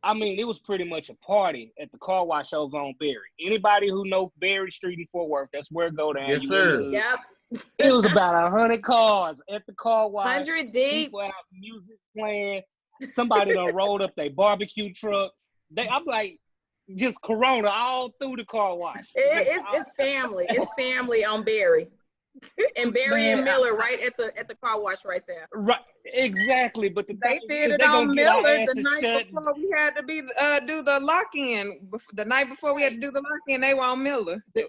I mean, it was pretty much a party at the car wash over on Berry. Anybody who knows Berry Street in Fort Worth, that's where it go down. Yes, sir. Yep. It was about 100 cars at the car wash. 100 deep. People out, music playing. Somebody done rolled up their barbecue truck. I'm like, just Corona all through the car wash. It's family. It's family on Berry. And Berry and Miller right at the car wash right there. Right, exactly. But They did it on Miller the night before we had to do the lock-in. The night before we had to do the lock-in, they were on Miller. The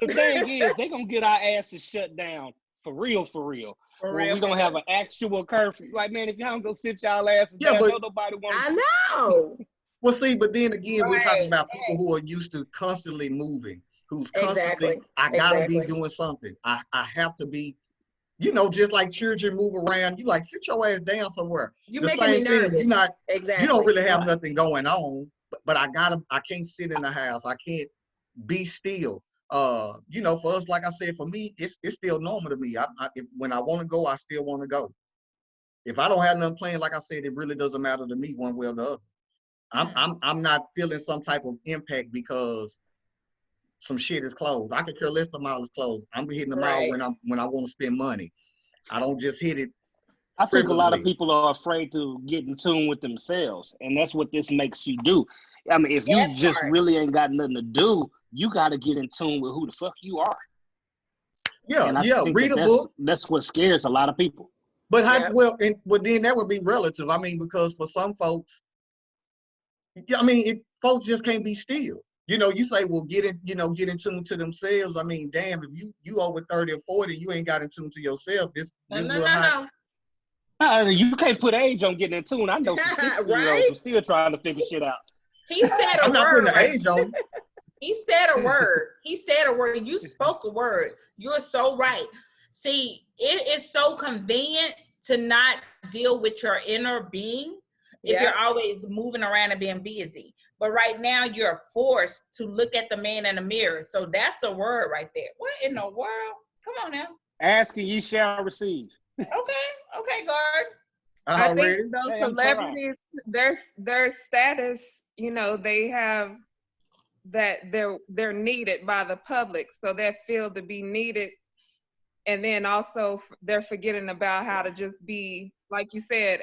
thing is, they gonna get our asses shut down for real. We're gonna have an actual curfew. Like, man, if y'all don't go sit y'all asses down, but nobody wants. I know. Well, see, but then again, we're talking about people who are used to constantly moving, who's constantly, I gotta be doing something. I have to be, you know, just like children move around. You like, sit your ass down somewhere. You making me nervous. You're not, exactly. You don't really have nothing going on, but I can't sit in the house. I can't be still. You know, for us, like I said, for me, it's still normal to me. When I want to go, I still want to go. If I don't have nothing playing, like I said, it really doesn't matter to me one way or the other. I'm not feeling some type of impact because some shit is closed. I could care less the mall is closed. I'm hitting the mall when I want to spend money. I don't just hit it. I think a lot of people are afraid to get in tune with themselves, and that's what this makes you do. I mean, if you just really ain't got nothing to do, you got to get in tune with who the fuck you are. Yeah, read a book. That's what scares a lot of people. But then that would be relative. I mean, because for some folks, I mean, folks just can't be still. You know, you say, well, get in tune to themselves. I mean, damn, if you over 30 or 40, you ain't got in tune to yourself. You can't put age on getting in tune. I know some 60-year-olds who still trying to figure shit out. He said a I'm not word. putting the age on. He said a word. He said a word. You spoke a word. You're so right. See, it is so convenient to not deal with your inner being if you're always moving around and being busy. But right now you're forced to look at the man in the mirror. So that's a word right there. What in the world? Come on now. Ask and ye shall receive. Okay, guard. I think those celebrities, their status, you know, they have that they're needed by the public. So they feel to be needed. And then also they're forgetting about how to just be, like you said,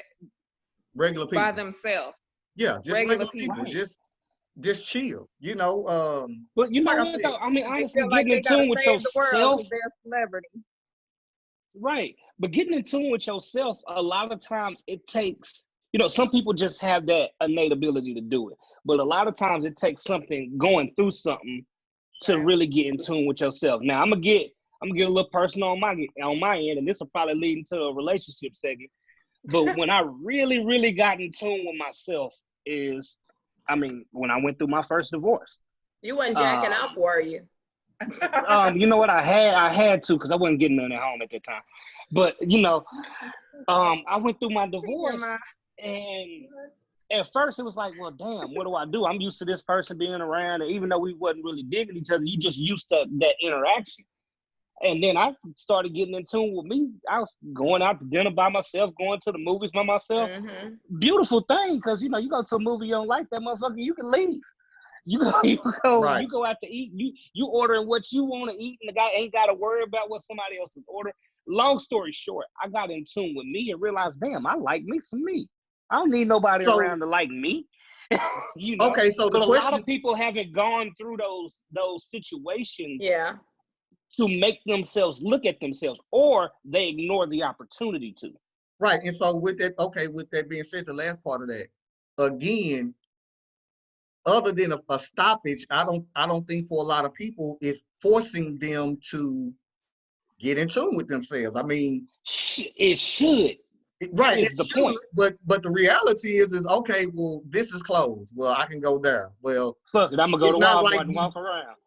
regular people by themselves. Yeah, just regular people. Right. Just chill, you know. But you know what though? I mean, honestly, getting in tune with yourself. They're a celebrity. Right. But getting in tune with yourself, a lot of times it takes, you know, some people just have that innate ability to do it. But a lot of times it takes something, going through something to really get in tune with yourself. Now I'm gonna get a little personal on my end, and this will probably lead into a relationship segment. But when I really, really got in tune with myself is, I mean, when I went through my first divorce. You wasn't jacking off, were you? You know what? I had to, because I wasn't getting none at home at that time. But, you know, I went through my divorce, and at first it was like, well, damn, what do I do? I'm used to this person being around, and even though we wasn't really digging each other, you just used to that interaction. And then I started getting in tune with me. I was going out to dinner by myself, going to the movies by myself. Beautiful thing, because you know, you go to a movie you don't like, that motherfucker, you can leave. You go out to eat. You ordering what you want to eat, and the guy ain't got to worry about what somebody else is ordering. Long story short, I got in tune with me and realized, damn, I like me some me. I don't need nobody around to like me. You know? Okay, so but a lot of people haven't gone through those situations. Yeah. To make themselves look at themselves, or they ignore the opportunity to. Right, and so with that being said, the last part of that, again, other than a stoppage, I don't think for a lot of people it's forcing them to get in tune with themselves. I mean, it should. Right, is the point. But the reality is okay. Well, this is closed. Well, I can go there. Well, fuck it, I'm gonna go to Walmart and walk around.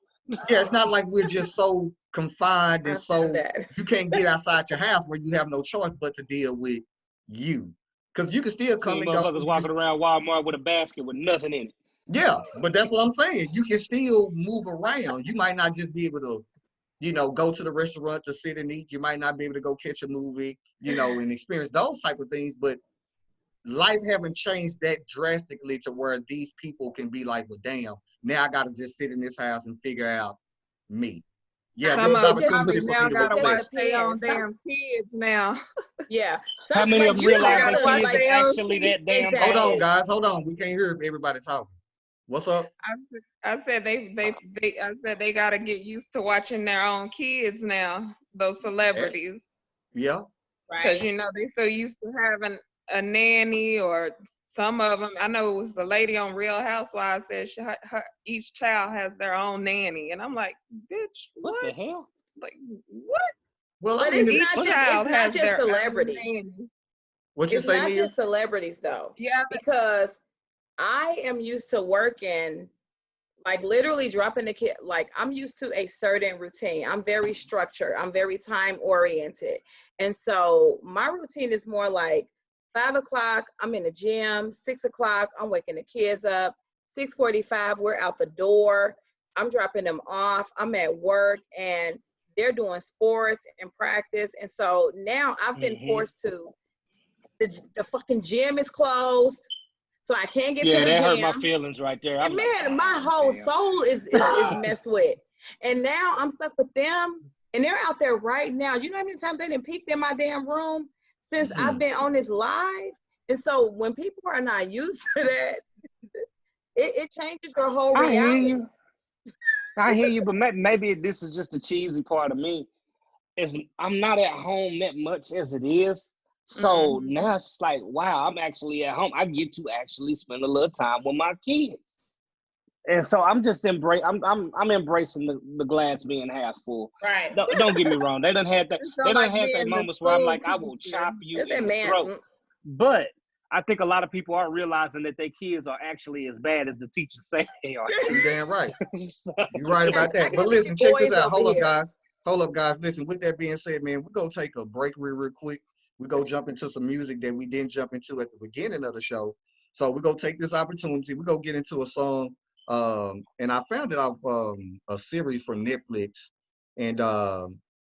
Yeah, it's not like we're just so confined and so you can't get outside your house where you have no choice but to deal with you. Because you can still come and go. Motherfuckers walking around Walmart with a basket with nothing in it. Yeah, but that's what I'm saying. You can still move around. You might not just be able to, you know, go to the restaurant to sit and eat. You might not be able to go catch a movie, you know, and experience those type of things. But life haven't changed that drastically to where these people can be like, well, damn, now I got to just sit in this house and figure out me. Yeah, some there's of them opportunities now for me to gotta watch reflect. their own damn kids now. Yeah. How many of them realize that kids like, is actually that damn? Exactly. Hold on, guys. Hold on. We can't hear everybody talking. What's up? I said they gotta get used to watching their own kids now. Those celebrities. Yeah. Because you know they so used to having a nanny, or some of them. I know it was the lady on Real Housewives said each child has their own nanny, and I'm like, bitch, what the hell? Like what? Well, but I mean, it's not just celebrities. What you say, It's not Nia? just celebrities though. Yeah, because I am used to working, like literally dropping the kid. Like I'm used to a certain routine. I'm very structured. I'm very time oriented. And so my routine is more like 5 o'clock, I'm in the gym. 6 o'clock, I'm waking the kids up. 6:45, we're out the door. I'm dropping them off. I'm at work and they're doing sports and practice. And so now I've been forced to, the fucking gym is closed. So I can't get to the gym. Yeah, that hurt my feelings right there. And man, my whole soul is messed with. And now I'm stuck with them. And they're out there right now. You know how many times they didn't peeked in my damn room since I've been on this live? And so when people are not used to that, it changes your whole reality. I hear you, but maybe this is just the cheesy part of me. Is I'm not at home that much as it is. So now it's like, wow, I'm actually at home. I get to actually spend a little time with my kids. And so I'm just embracing the glass being half full. Right. Don't get me wrong. They done had that. They done had that moments where I'm like, I will chop you in the throat. But I think a lot of people aren't realizing that their kids are actually as bad as the teachers say they are. You're damn right. You're right about that. But listen, check this out. Hold up, guys. Listen, with that being said, man, we're going to take a break real quick. We're going to jump into some music that we didn't jump into at the beginning of the show. So we're going to take this opportunity. We're going to get into a song. And I found it off a series from Netflix. And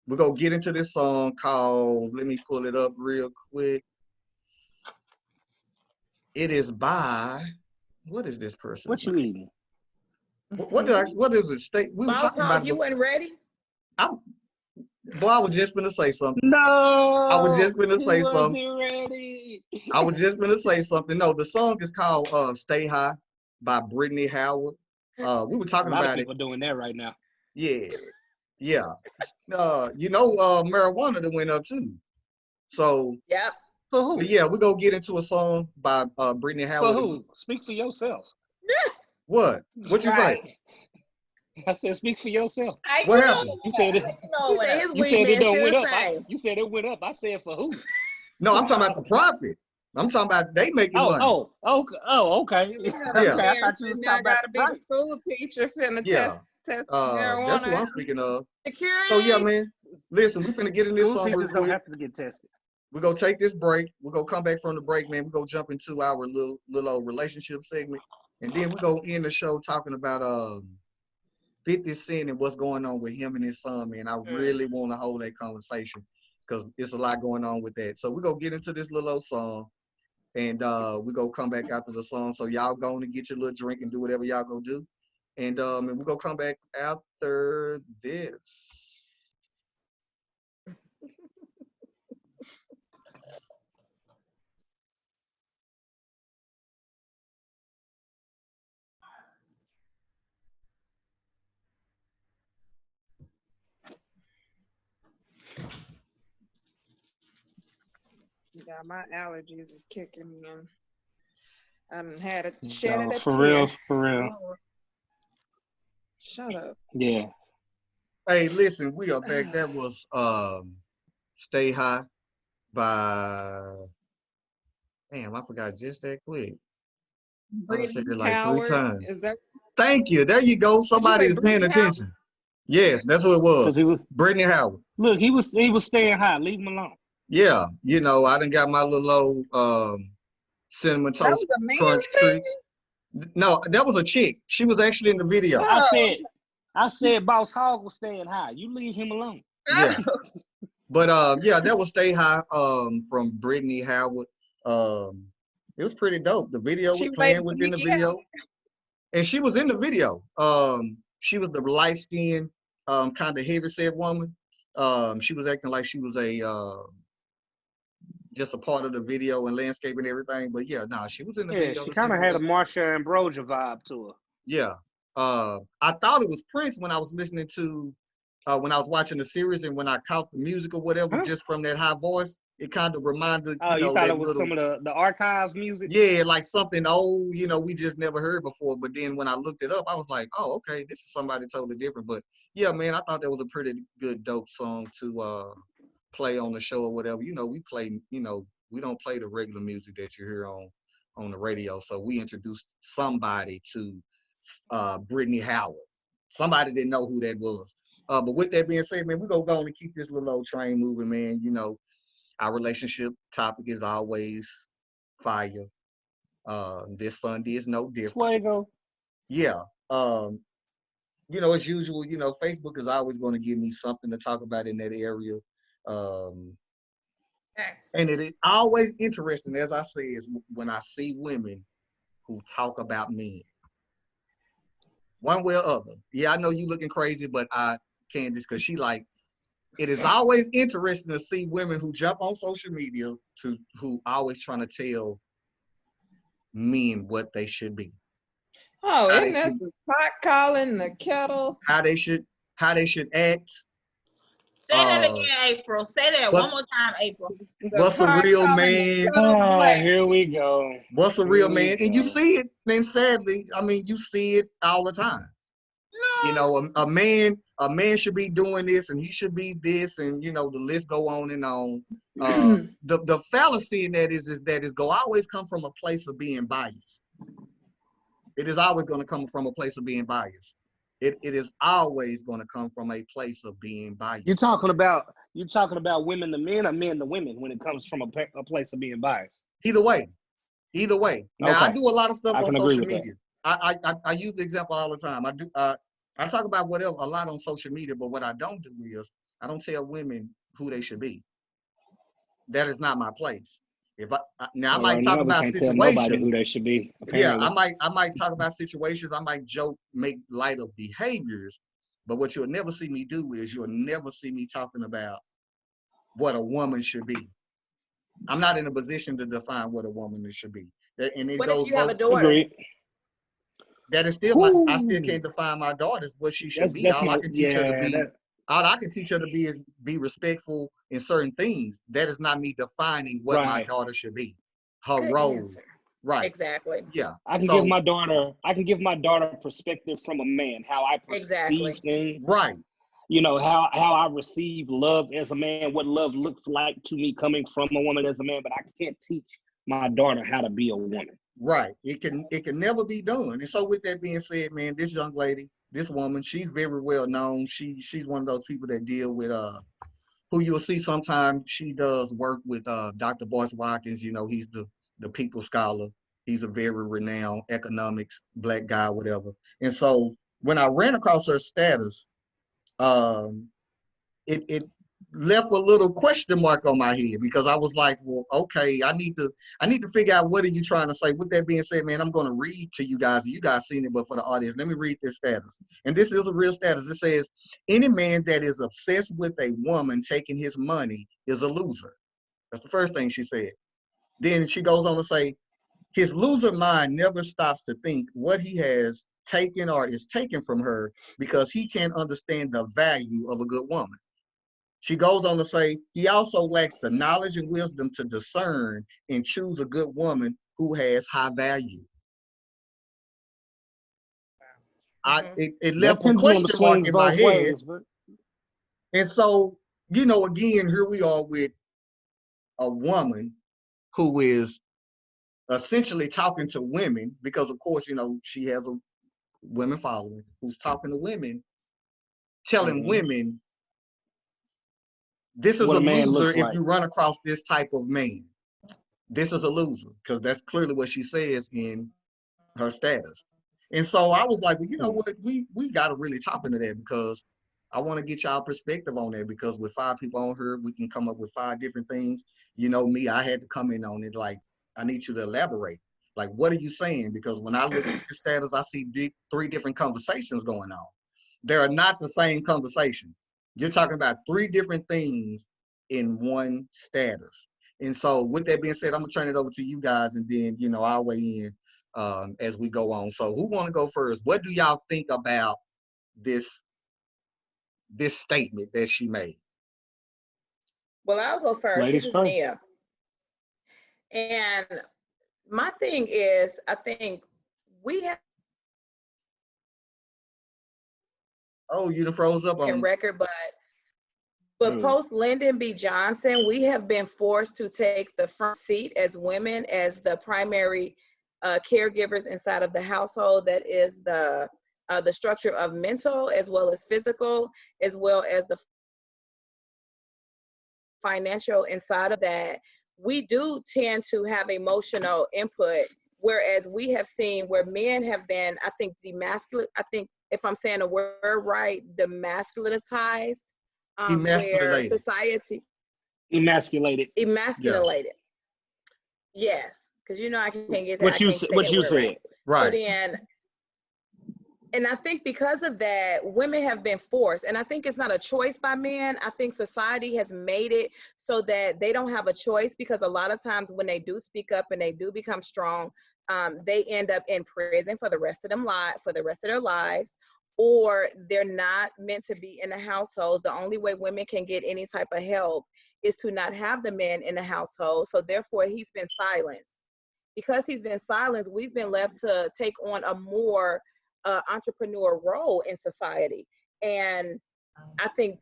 we're going to get into this song called, let me pull it up real quick. It is by, what is this person? What you eating? What is it? State? We were talking about. You wasn't ready? I was just gonna say something. No. I was just gonna say something. Ready. I was just gonna say something. No, the song is called "Stay High" by Brittany Howard. We were talking about it. A lot of people doing that right now. Yeah. You know, marijuana that went up too. So. Yep. For who? Yeah, we're gonna get into a song by Brittany Howard. For who? Speak for yourself. What? What you say? I said, speak for yourself. What happened? You said it. You said it don't went up. You said it went up. I said for who? No, I'm talking about the profit. I'm talking about they making money. Okay. Yeah. Okay, I thought you was talking about the be the school teacher finna test marijuana. That's what I'm speaking of. Security. So yeah, man. Listen, we're finna get in this song real quick. Don't have to get tested. We're gonna take this break. We're gonna come back from the break, man. We're gonna jump into our little old relationship segment. And then we're gonna end the show talking about 50 Cent and what's going on with him and his son, man. I really want to hold that conversation because it's a lot going on with that. So we're going to get into this little old song, and we're going to come back after the song. So y'all going to get your little drink and do whatever y'all going to do. And we're going to come back after this. Yeah, my allergies is kicking in. I done had a shed a For tear. real, for real. Shut up. Yeah. Hey, listen, we are back. That was Stay High by, damn, I forgot just that quick. I done said it like 3 times. Is that? Thank you. There you go. Somebody is paying attention. Yes, that's what it was. He was Brittany Howard. Look, he was staying high. Leave him alone. Yeah, you know, I done got my little old cinnamon That toast was a man crunch treats. No, that was a chick. She was actually in the video. I said Boss Hogg was staying high. You leave him alone. Yeah. But yeah, that was Stay High from Brittany Howard. It was pretty dope. The video was playing within the video. And she was in the video. She was the light-skinned, kind of heavy-set woman. She was acting like she was just a part of the video and landscape and everything. But yeah, nah, she was in the video. She kind of had a Marsha Ambrosia vibe to her. Yeah. I thought it was Prince when I was listening to, when I was watching the series, and when I caught the music or whatever, just from that high voice, it kind of reminded, you know, thought it was some of the archives music? Yeah, like something old, you know, we just never heard before. But then when I looked it up, I was like, oh, okay, this is somebody totally different. But yeah, man, I thought that was a pretty good, dope song to play on the show or whatever. You know, we play, you know, we don't play the regular music that you hear on the radio. So we introduced somebody to Brittany Howard. Somebody didn't know who that was. But with that being said, man, we're going to go on and keep this little old train moving, man. You know, our relationship topic is always fire. This Sunday is no different. Fuego. Yeah. You know, as usual, you know, Facebook is always going to give me something to talk about in that area. And it is always interesting, as I say, is when I see women who talk about men. One way or other. Yeah, I know you looking crazy, but Candace, because she like, it is always interesting to see women who jump on social media who always trying to tell men what they should be. Oh, isn't that the pot calling the kettle? How they should act. Say that again, April. Say that one more time, April. What's a real man? Here we go. What's a real man? And you see it, and sadly, I mean, you see it all the time. No. You know, a man should be doing this, and he should be this, and you know, the list go on and on. The fallacy in that is that it's go always come from a place of being biased. It is always going to come from a place of being biased. It is always going to come from a place of being biased. You're talking about women to men or men to women when it comes from a place of being biased? Either way. Now, okay. I do a lot of stuff on social media. I use the example all the time. I talk about whatever a lot on social media, but what I don't do is I don't tell women who they should be. That is not my place. If I might talk about situations. Tell nobody who they should be. Apparently. Yeah, I might talk about situations. I might joke, make light of behaviors, but what you'll never see me do is you'll never see me talking about what a woman should be. I'm not in a position to define what a woman should be. And it what goes if you have a daughter? That is still I still can't define my daughter's what she should be. All I can teach her to be. All I can teach her to be is be respectful in certain things. That is not me defining what my daughter should be. Her role. Answer. Right. Exactly. Yeah. I can give my daughter perspective from a man, how I perceive things. Right. You know, how I receive love as a man, what love looks like to me coming from a woman as a man, but I can't teach my daughter how to be a woman. Right. It can never be done. And so with that being said, man, this young lady, this woman, she's very well known. She's one of those people that deal with who you'll see sometimes. She does work with Dr. Boyce Watkins. You know, he's the people scholar. He's a very renowned economics black guy, whatever. And so when I ran across her status, it left a little question mark on my head, because I was like, well, okay, I need to figure out, what are you trying to say? With that being said, man, I'm going to read to you guys. You guys seen it, but for the audience, let me read this status. And this is a real status. It says, any man that is obsessed with a woman taking his money is a loser. That's the first thing she said. Then she goes on to say, his loser mind never stops to think what he has taken or is taken from her, because he can't understand the value of a good woman. She goes on to say, he also lacks the knowledge and wisdom to discern and choose a good woman who has high value. It That left a pendulum question mark swings in my both head. ways, but And so, again, here we are with a woman who is essentially talking to women, because of course, she has a women following, who's talking to women, telling women, this is what a a man loser looks if like. you run across this type of man. This is a loser, because that's clearly what she says in her status. And so I was like, well, you know what, we got to really top into that, because I want to get y'all perspective on that, because with 5 people on here, we can come up with 5 different things. You know me, I had to come in on it. Like, I need you to elaborate. Like, what are you saying? Because when I look at the status, I see 3 different conversations going on. They are not the same conversation. You're talking about 3 different things in one status. And so with that being said, I'm gonna turn it over to you guys, and then, I'll weigh in as we go on. So who want to go first? What do y'all think about this statement that she made? Well, I'll go first. Ladies This is first. Nia. And my thing is, I think we have Oh, you done froze up on me. record, but post Lyndon B. Johnson, we have been forced to take the front seat as women, as the primary caregivers inside of the household. That is the structure of mental as well as physical, as well as the financial inside of that. We do tend to have emotional input, whereas we have seen where men have been, I think, I think, if I'm saying the word right, demasculinized, where society emasculated. Yeah. Yes, because I can't get that. What you said. Right. So then, and I think because of that, women have been forced, and I think it's not a choice by men. I think society has made it so that they don't have a choice, because a lot of times when they do speak up and they do become strong, they end up in prison for the rest of their lives, or they're not meant to be in the households. The only way women can get any type of help is to not have the men in the household. So therefore, he's been silenced. Because he's been silenced, we've been left to take on a more entrepreneur role in society. And I think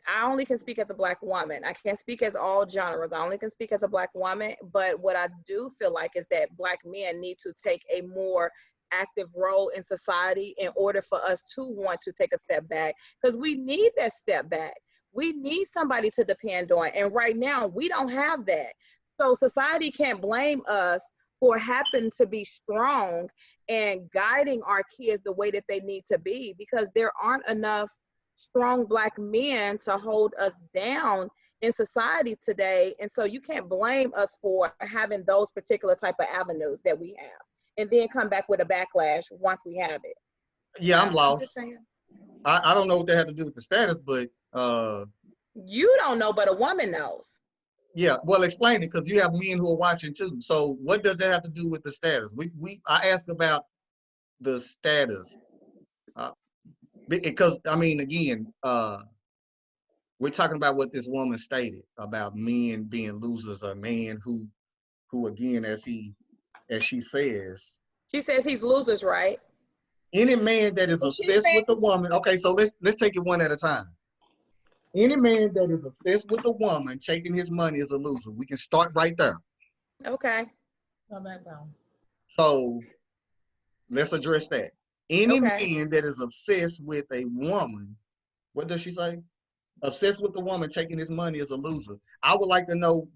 I only can speak as a Black woman. I can't speak as all genres. I only can speak as a Black woman. But what I do feel like is that Black men need to take a more active role in society in order for us to want to take a step back, because we need that step back. We need somebody to depend on. And right now, we don't have that. So society can't blame us for happening to be strong and guiding our kids the way that they need to be, because there aren't enough strong Black men to hold us down in society today. And so you can't blame us for having those particular type of avenues that we have, and then come back with a backlash once we have it. Yeah, I'm lost. I don't know what that had to do with the status, but you don't know, but a woman knows. Yeah, well, explain it, because you have men who are watching too. So what does that have to do with the status? I asked about the status, because I mean, again, we're talking about what this woman stated about men being losers, or man who again, as she says, she says he's losers, right? Any man that is obsessed with a woman. Okay, so let's take it one at a time. Any man that is obsessed with a woman taking his money is a loser. We can start right there. Okay. So let's address that. Any man that is obsessed with a woman, what does she say? Obsessed with the woman taking his money is a loser. I would like to know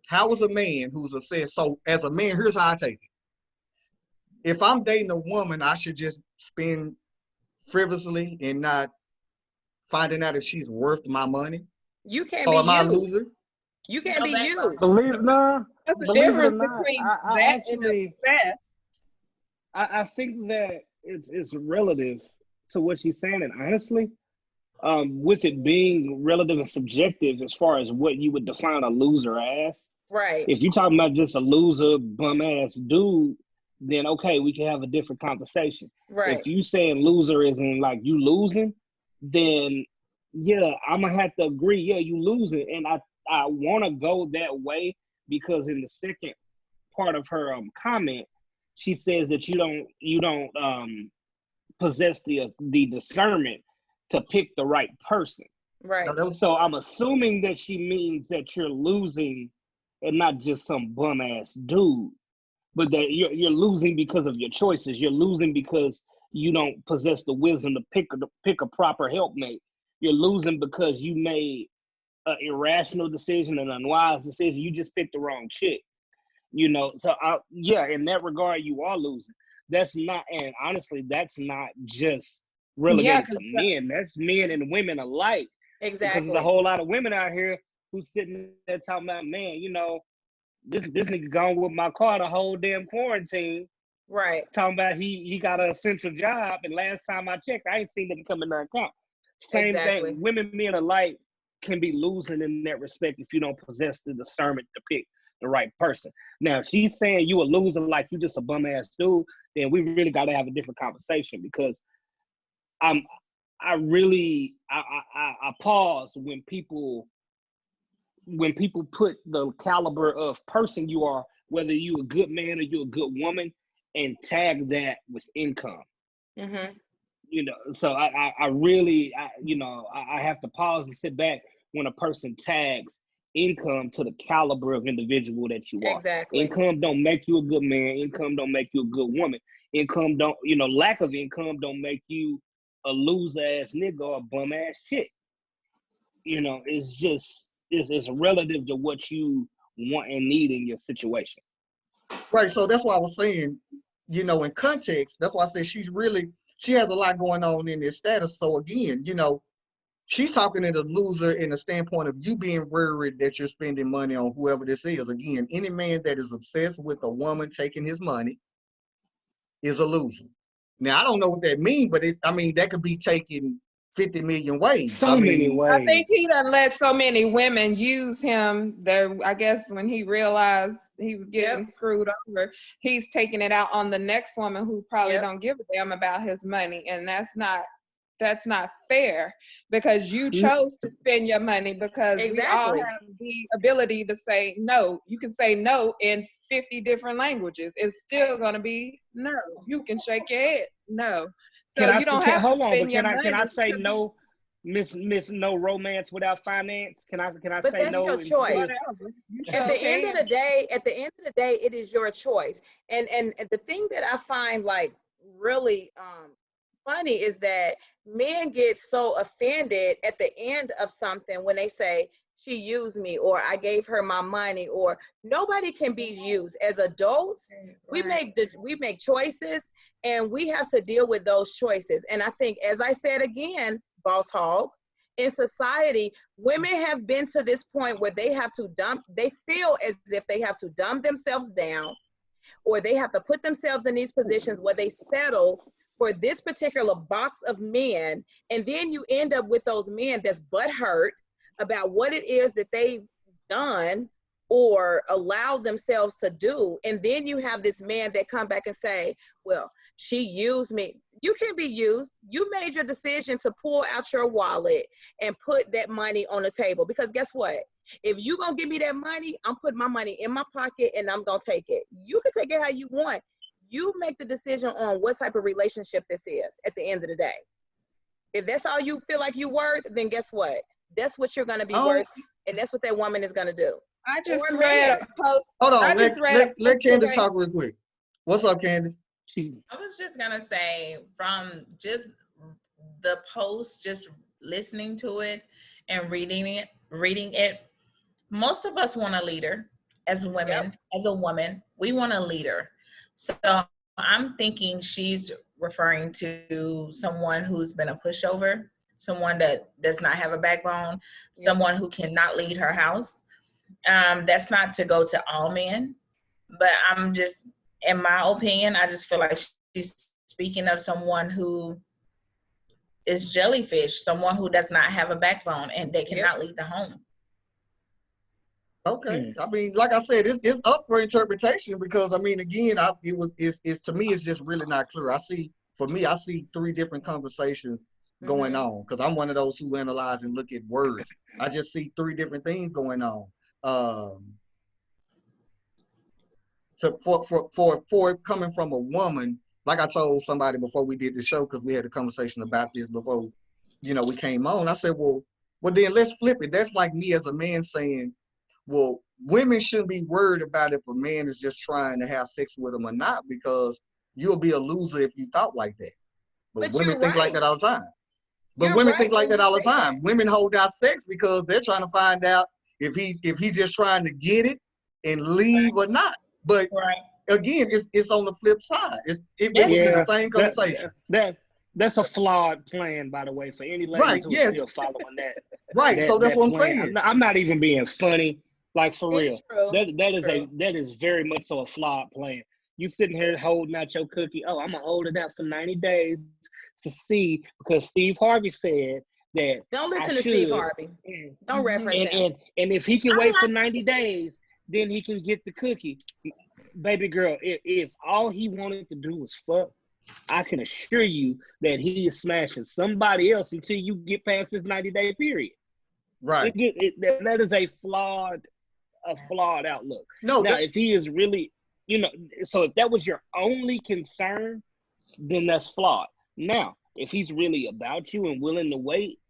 how is a man who's obsessed? So as a man, here's how I take it. if I'm dating a woman, I should just spend frivolously and not finding out if she's worth my money? You can't Or be am I a used. loser? You can't be used. Believe it or That's the believe it or difference not, between I that actually, and obsessed. I think that it's relative to what she's saying, and honestly, with it being relative and subjective as far as what you would define a loser as. Right. If you're talking about just a loser, bum ass dude, then okay, we can have a different conversation. Right. If you saying loser isn't like you losing, then yeah, I'm gonna have to agree. Yeah, you losing, and I want to go that way because in the second part of her comment, she says that you don't possess the discernment to pick the right person. Right. So I'm assuming that she means that you're losing and not just some bum ass dude, but that you're losing because of your choices. You're losing because you don't possess the wisdom to pick a proper helpmate. You're losing because you made an irrational decision, an unwise decision. You just picked the wrong chick. You know, so yeah, in that regard, you are losing. That's not, and honestly, that's not just relegated to men. That's men and women alike. Exactly. Because there's a whole lot of women out here who's sitting there talking about, man, you know, this nigga gone with my car the whole damn quarantine. Right. Talking about he got an essential job, and last time I checked, I ain't seen him come in that account. Same thing. Women, men alike can be losing in that respect if you don't possess the discernment to pick the right person. Now, if she's saying you a loser, like you just a bum ass dude, then we really got to have a different conversation, because I pause when people put the caliber of person you are, whether you a good man or you a good woman, and tag that with income. Mm-hmm. You know, so I really have to pause and sit back when a person tags income to the caliber of individual that you are. Exactly. Income don't make you a good man. Income don't make you a good woman. Income don't, lack of income don't make you a loser ass nigga or a bum ass chick. It's just, it's relative to what you want and need in your situation. Right. So that's why I was saying, in context, that's why I said she has a lot going on in this status. So again, she's talking to the loser in the standpoint of you being worried that you're spending money on whoever this is. Again, any man that is obsessed with a woman taking his money is a loser. Now, I don't know what that means, but that could be taken 50 million ways. Many ways. I think he done let so many women use him that I guess when he realized he was getting screwed over, he's taking it out on the next woman who probably don't give a damn about his money. And that's not fair, because you chose to spend your money, because we all have the ability to say no. You can say no in 50 different languages. It's still going to be no. You can shake your head no. So you don't have to spend your money. Can I say no, Miss No Romance Without Finance? Can I say no? But that's your choice. At the end of the day, it is your choice. And the thing that I find like really funny is that men get so offended at the end of something when they say she used me, or I gave her my money, or nobody can be used. As adults, we make choices, and we have to deal with those choices. And I think, as I said again, Boss Hog, in society, women have been to this point where they feel as if they have to dumb themselves down, or they have to put themselves in these positions where they settle for this particular box of men. And then you end up with those men that's butthurt about what it is that they've done or allowed themselves to do. And then you have this man that come back and say, well, she used me. You can't be used. You made your decision to pull out your wallet and put that money on the table, because guess what? If you gonna give me that money, I'm putting my money in my pocket and I'm gonna take it. You can take it how you want. You make the decision on what type of relationship this is at the end of the day. If that's all you feel like you worth, then guess what? That's what you're going to be worth, and that's what that woman is going to do. I just read a post. Hold on, let Candace talk real quick. What's up, Candace? I was just going to say, from just the post, just listening to it and reading it, most of us want a leader as women, as a woman. We want a leader. So I'm thinking she's referring to someone who's been a pushover, someone that does not have a backbone, someone who cannot lead her house. That's not to go to all men, but I'm just, in my opinion, I just feel like she's speaking of someone who is jellyfish, someone who does not have a backbone and they cannot lead the home. Okay, I mean, like I said, it's up for interpretation because I mean, again, it's to me, it's just really not clear. I see 3 different conversations going on because I'm one of those who analyze and look at words. I just see 3 different things going on. So for it coming from a woman, like I told somebody before we did the show, because we had a conversation about this before, we came on. I said, well, then let's flip it. That's like me as a man saying, well, women shouldn't be worried about if a man is just trying to have sex with them or not, because you'll be a loser if you thought like that. But women think like that all the time. But women think like that all the time. Women hold out sex because they're trying to find out if he's just trying to get it and leave or not. But again, it's on the flip side. It would be the same conversation. That's a flawed plan, by the way, for any ladies who are still following that. So that's what I'm plan. saying. I'm not even being funny. Like, for real. That is very much so a flawed plan. You sitting here holding out your cookie. Oh, I'm gonna hold it out for 90 days to see, because Steve Harvey said that. Don't listen to Steve Harvey. Don't reference him. And if he can wait for 90 days, then he can get the cookie. Baby girl, if all he wanted to do was fuck, I can assure you that he is smashing somebody else until you get past this 90-day period. Right. That is a flawed outlook. No. Now, if he is really, so if that was your only concern, then that's flawed. Now, if he's really about you and willing to wait,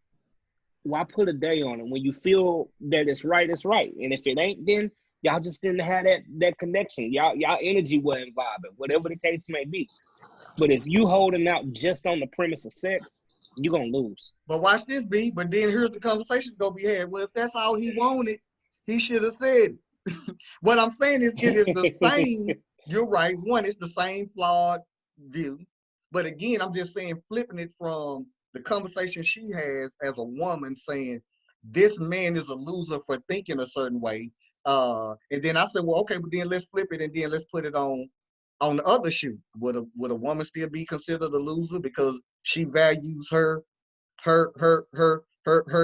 why put a day on it? When you feel that it's right, it's right. And if it ain't, then y'all just didn't have that connection. Y'all energy wasn't vibing, whatever the case may be. But if you holding out just on the premise of sex, you're going to lose. But watch this, B. But then here's the conversation going to be had. Well, if that's all he wanted, he should have said it. What I'm saying is it is the same. You're right. One, it's the same flawed view. But again, I'm just saying, flipping it from the conversation she has as a woman saying, this man is a loser for thinking a certain way. And then I said, well, okay, but then let's flip it and then let's put it on the other shoe. Would a woman still be considered a loser because she values her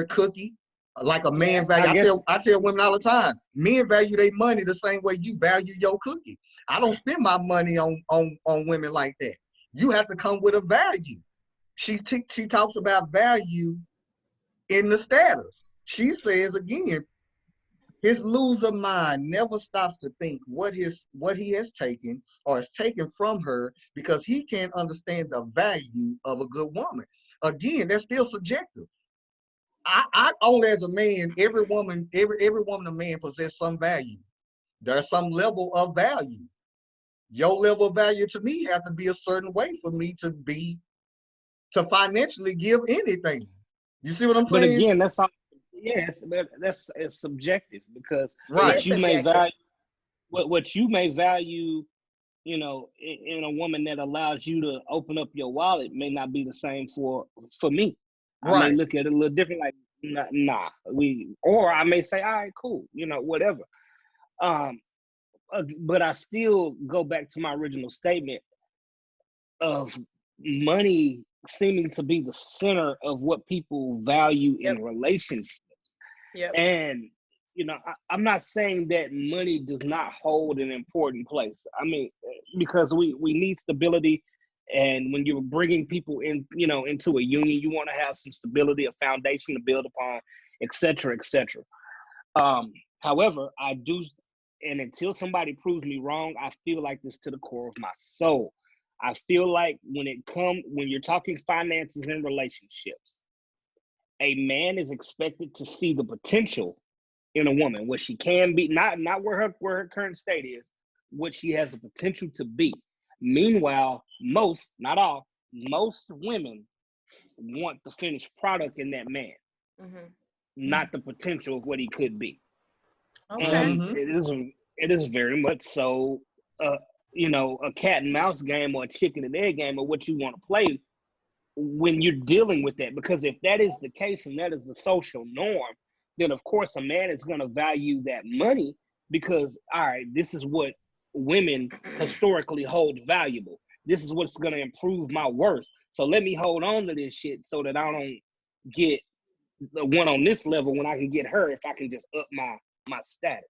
cookie like a man value? I tell women all the time, men value their money the same way you value your cookie. I don't spend my money on women like that. You have to come with a value. She talks about value in the status. She says again, his loser mind never stops to think what he has taken or has taken from her because he can't understand the value of a good woman. Again, that's still subjective. I only as a man, every woman a man possess some value. There's some level of value. Your level of value to me has to be a certain way for me to financially give anything. You see what I'm saying? But again, that's all. Yes, it's subjective because what you may value, in a woman that allows you to open up your wallet may not be the same for me. I may look at it a little different, like nah. Or I may say, all right, cool, whatever. But I still go back to my original statement of money seeming to be the center of what people value in relationships. Yep. And, I'm not saying that money does not hold an important place. I mean, because we need stability. And when you're bringing people in, into a union, you want to have some stability, a foundation to build upon, et cetera, et cetera. However, I do, and until somebody proves me wrong, I feel like this to the core of my soul. I feel like when you're talking finances and relationships, a man is expected to see the potential in a woman, what she can be, not where her current state is, what she has the potential to be. Meanwhile, most, not all, most women want the finished product in that man, not the potential of what he could be. Okay. And it is very much so a cat and mouse game or a chicken and egg game or what you want to play when you're dealing with that. Because if that is the case and that is the social norm, then of course a man is going to value that money because, all right, this is what women historically hold valuable. This is what's going to improve my worth. So let me hold on to this shit so that I don't get the one on this level when I can get her if I can just up my status.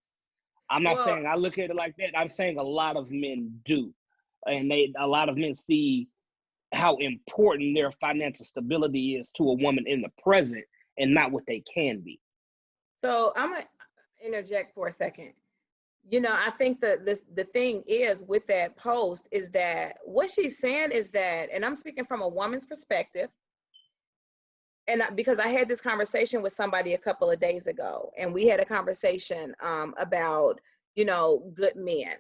I'm not saying I look at it like that. I'm saying a lot of men do. And a lot of men see how important their financial stability is to a woman in the present and not what they can be. So I'm going to interject for a second. I think the thing is with that post is that what she's saying is that, and I'm speaking from a woman's perspective, and because I had this conversation with somebody a couple of days ago, and we had a conversation about, good men.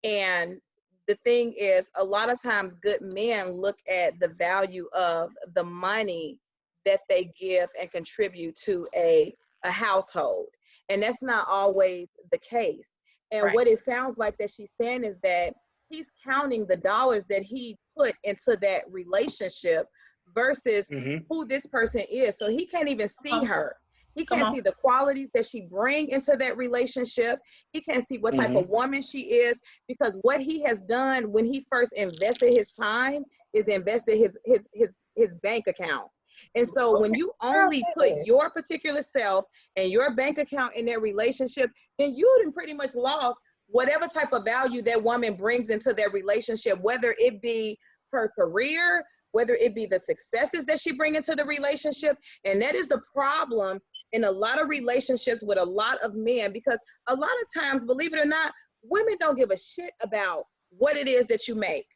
And the thing is, a lot of times good men look at the value of the money that they give and contribute to a household. And that's not always the case. And what it sounds like that she's saying is that he's counting the dollars that he put into that relationship versus who this person is. So he can't even see her. He can't see the qualities that she bring into that relationship. He can't see what type of woman she is, because what he has done when he first invested his time is invested his bank account. And so when you only put your particular self and your bank account in that relationship, then you done pretty much lost whatever type of value that woman brings into their relationship, whether it be her career, whether it be the successes that she brings into the relationship. And that is the problem in a lot of relationships with a lot of men, because a lot of times, believe it or not, women don't give a shit about what it is that you make.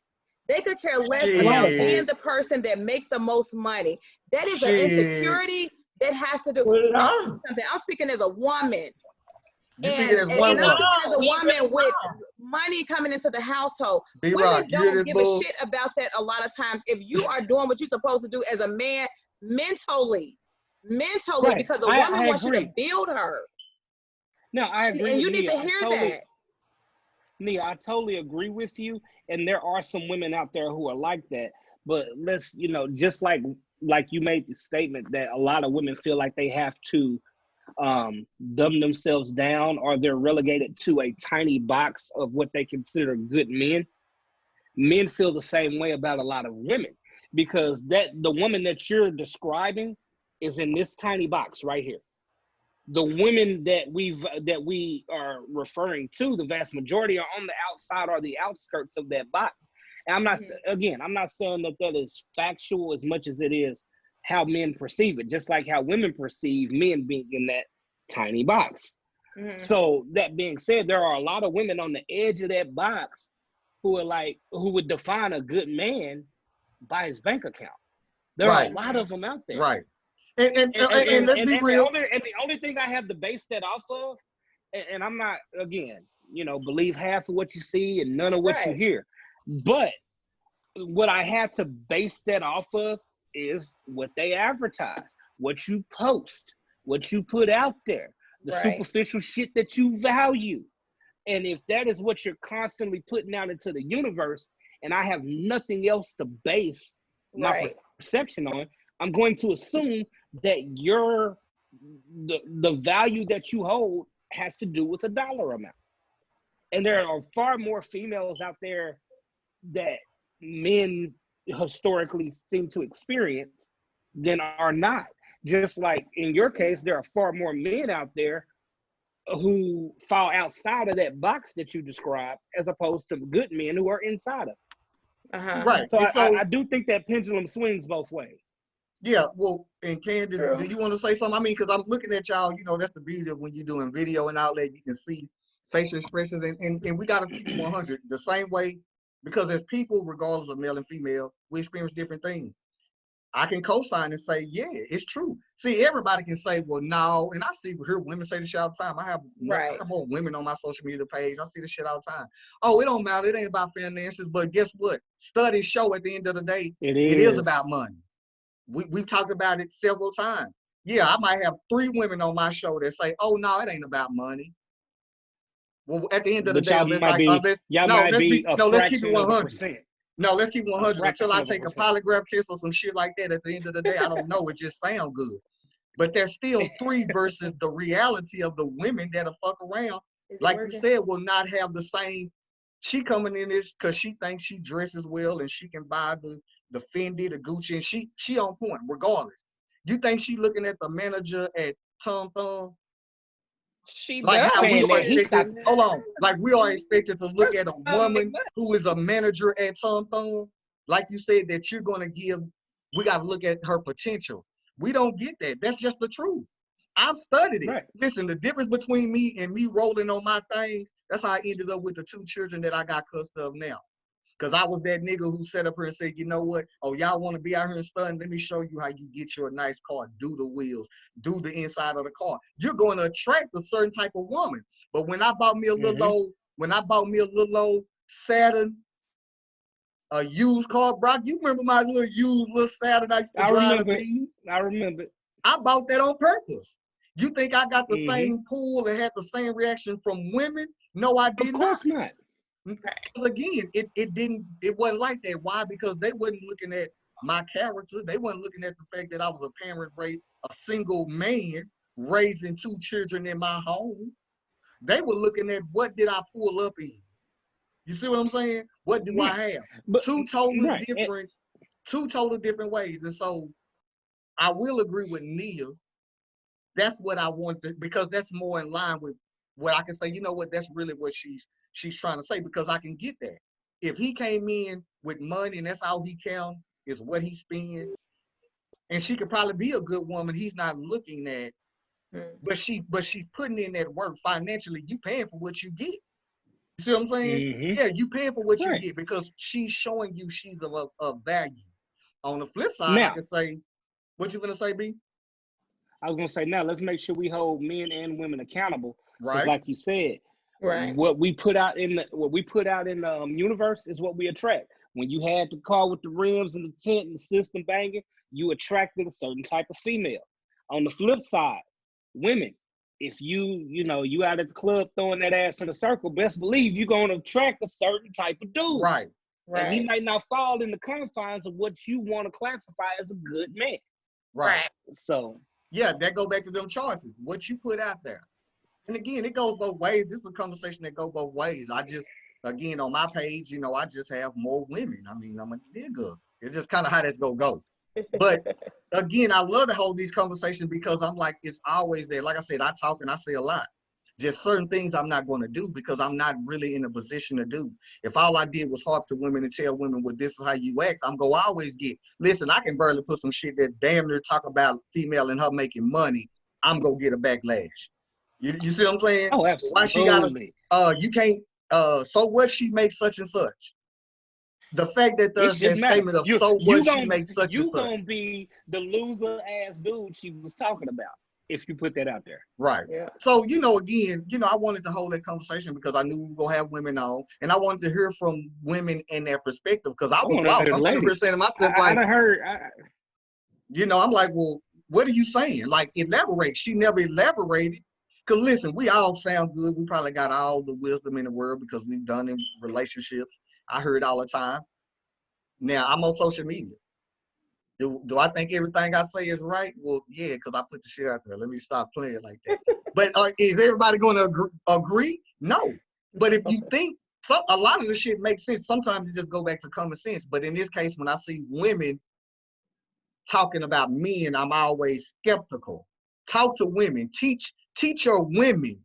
They could care less about being the person that makes the most money. That is an insecurity that has to do with something. I'm speaking as a woman. You speaking as one woman. As a woman with money coming into the household. Women don't give a shit about that a lot of times. If you are doing what you're supposed to do as a man mentally, because a woman wants you to build her. No, I agree. And you need to hear that. Nia, I totally agree with you. And there are some women out there who are like that. But let's, just like you made the statement that a lot of women feel like they have to dumb themselves down, or they're relegated to a tiny box of what they consider good men. Men feel the same way about a lot of women, because the woman that you're describing is in this tiny box right here. The women that we are referring to, the vast majority are on the outside or the outskirts of that box. And I'm not saying that is factual as much as it is how men perceive it, just like how women perceive men being in that tiny box. So that being said, there are a lot of women on the edge of that box who would define a good man by his bank account. There are a lot of them out there. Right. And let's be real. The only thing I have to base that off of, and I'm not, again, believe half of what you see and none of what you hear. But what I have to base that off of is what they advertise, what you post, what you put out there, the superficial shit that you value. And if that is what you're constantly putting out into the universe, and I have nothing else to base my perception on, I'm going to assume that the value that you hold has to do with a dollar amount. And there are far more females out there that men historically seem to experience than are not. Just like in your case, there are far more men out there who fall outside of that box that you described, as opposed to good men who are inside of it. Right. So I do think that pendulum swings both ways. Yeah, well, and Candace, do you want to say something? I mean, because I'm looking at y'all, that's the beauty of when you're doing video and outlet, you can see facial expressions, and we got to keep it 100 the same way, because as people, regardless of male and female, we experience different things. I can co-sign and say, yeah, it's true. See, everybody can say, well, no, and I hear women say this shit all the time. I have more women on my social media page. I see this shit all the time. Oh, it don't matter. It ain't about finances, but guess what? Studies show at the end of the day, it is about money. We've talked about it several times. Yeah, I might have 3 women on my show that say, oh, no, it ain't about money. Well, at the end of the But day, y'all might be a let's keep it fraction of the 100. percent. No, let's keep it 100 until I fraction of a take a percent. polygraph test or some shit like that. At the end of the day, I don't know. It just sounds good. But there's still 3 versus the reality of the women that'll fuck around. Like you said, will not have the same. She coming in this because she thinks she dresses well and she can buy the Fendi, the Gucci, and she on point regardless. You think she looking at the manager at Tom Thumb? She Like does. how we are Saying that expected, hold on, like we are expected to look at a woman Like, who is a manager at Tom Thumb. Like you said, that you're gonna give, we gotta look at her potential. We don't get that. That's just the truth. I've studied it. Right. Listen, the difference between me and me rolling on my things, that's how I ended up with the 2 children that I got custody of now. Because I was that nigga who sat up here and said, you know what? Oh, y'all want to be out here and studying? Let me show you how you get your nice car. Do the wheels. Do the inside of the car. You're going to attract a certain type of woman. But when I bought me a little old Saturn, a used car, Brock, you remember my used little Saturn I used to drive the bees? I remember. I bought that on purpose. You think I got the Mm-hmm. same pull and had the same reaction from women? No, I did not. Of course not. Because again, it wasn't like that. Why? Because they wasn't looking at my character. They wasn't looking at the fact that I was a parent, a single man raising 2 children in my home. They were looking at what did I pull up in. You see what I'm saying? What do I have? But, two total different ways. And so I will agree with Nia. That's what I want to, because that's more in line with what I can say, you know what, that's really what she's trying to say, because I can get that. If he came in with money and that's all he count is what he spends, and she could probably be a good woman, he's not looking at, but she's putting in that work financially. You paying for what you get. You see what I'm saying? Mm-hmm. Yeah, you paying for what you get because she's showing you she's of value. On the flip side, I can say, what you gonna say, B? I was gonna say, now let's make sure we hold men and women accountable. Because, Right. like you said, what we put out in the universe is what we attract. When you had the car with the rims and the tent and the system banging, you attracted a certain type of female. On the flip side, women, if you out at the club throwing that ass in a circle, best believe you're gonna attract a certain type of dude. Right. And he might not fall in the confines of what you want to classify as a good man. Right. So yeah, that go back to them choices. What you put out there. And again, it goes both ways. This is a conversation that goes both ways. I just, again, on my page, I just have more women. I mean, I'm a nigga. It's just kind of how that's gonna go. But again, I love to hold these conversations because I'm like, it's always there. Like I said, I talk and I say a lot. Just certain things I'm not going to do because I'm not really in a position to do. If all I did was harp to women and tell women, well, this is how you act, I'm going to always listen, I can barely put some shit that damn near talk about female and her making money. I'm going to get a backlash. You see what I'm saying? Oh, absolutely. Why she you can't, so what, she makes such and such. The fact that there's that statement of so what, she makes such and such. You're going to be the loser ass dude she was talking about if you put that out there. Right. Yeah. So, again, I wanted to hold that conversation because I knew we were going to have women on, and I wanted to hear from women in their perspective because I was lost. I'm sitting here saying to myself, I'm like, well, what are you saying? Like, elaborate. She never elaborated. Because listen, we all sound good. We probably got all the wisdom in the world because we've done in relationships. I hear it all the time. Now, I'm on social media. Do I think everything I say is right? Well, yeah, because I put the shit out there. Let me stop playing like that. But is everybody going to agree? No. But if you think, a lot of the shit makes sense. Sometimes it just go back to common sense. But in this case, when I see women talking about men, I'm always skeptical. Talk to women. Teach your women.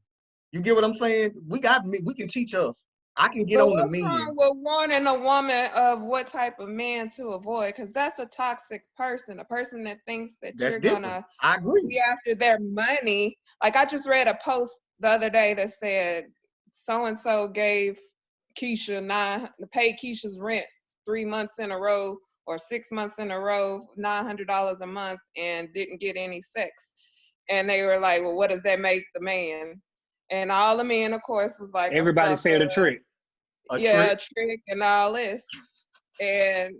You get what I'm saying? We can teach us. I can get on the men. What's wrong with warning a woman of what type of man to avoid? Because that's a toxic person, a person that thinks that you're gonna be after their money. Like I just read a post the other day that said so and so gave paid Keisha's rent 3 months in a row or 6 months in a row, $900 a month, and didn't get any sex. And they were like, well, what does that make the man? And all the men, of course, was like, everybody said a trick. A trick and all this. And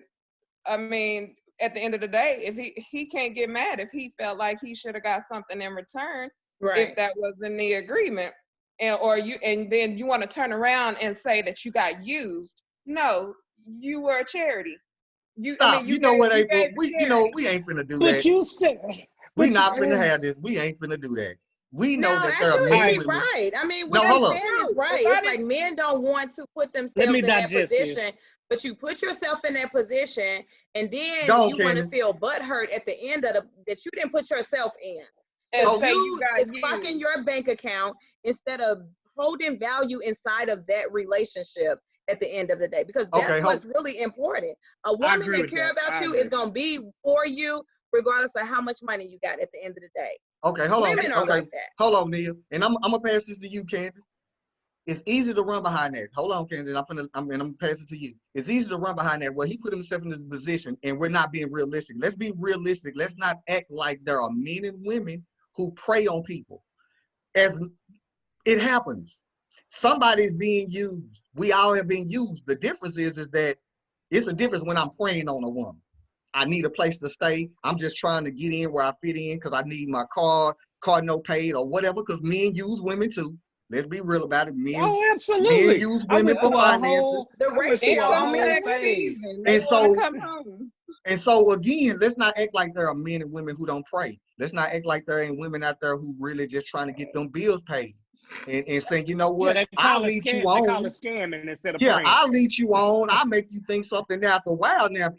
I mean, at the end of the day, if he can't get mad if he felt like he should have got something in return, if that was in the agreement. and then you want to turn around and say that you got used. No, you were a charity. Stop. You know what, April? We ain't finna do that. But you said we not finna have this. We ain't finna do that. We know that there are actually, men she's women. right. I mean, No, what hold she's on. saying is right. It's like men don't want to put themselves in that position, but you put yourself in that position, and then you want to feel butthurt at the end of that you didn't put yourself in. And say It's clocking your bank account instead of holding value inside of that relationship at the end of the day, because that's what's really important. A woman that cares about you is going to be for you regardless of how much money you got at the end of the day. Okay, hold on. Women are like that. Hold on, Neil. And I'm gonna pass this to you, Candace. It's easy to run behind that. Hold on, Candace. I'm gonna pass it to you. It's easy to run behind that. Well, he put himself in the position, and we're not being realistic. Let's be realistic. Let's not act like there are men and women who prey on people. As it happens, somebody's being used. We all have been used. The difference is that it's a difference when I'm preying on a woman. I need a place to stay. I'm just trying to get in where I fit in because I need my car note paid or whatever, because men use women too. Let's be real about it. Men use women for finances. The ratio and so again, let's not act like there are men and women who don't pray. Let's not act like there ain't women out there who really just trying to get them bills paid. And saying, you know what, I'll lead you on. They call it scamming instead of praying. I'll lead you on. I'll make you think something after a while. Now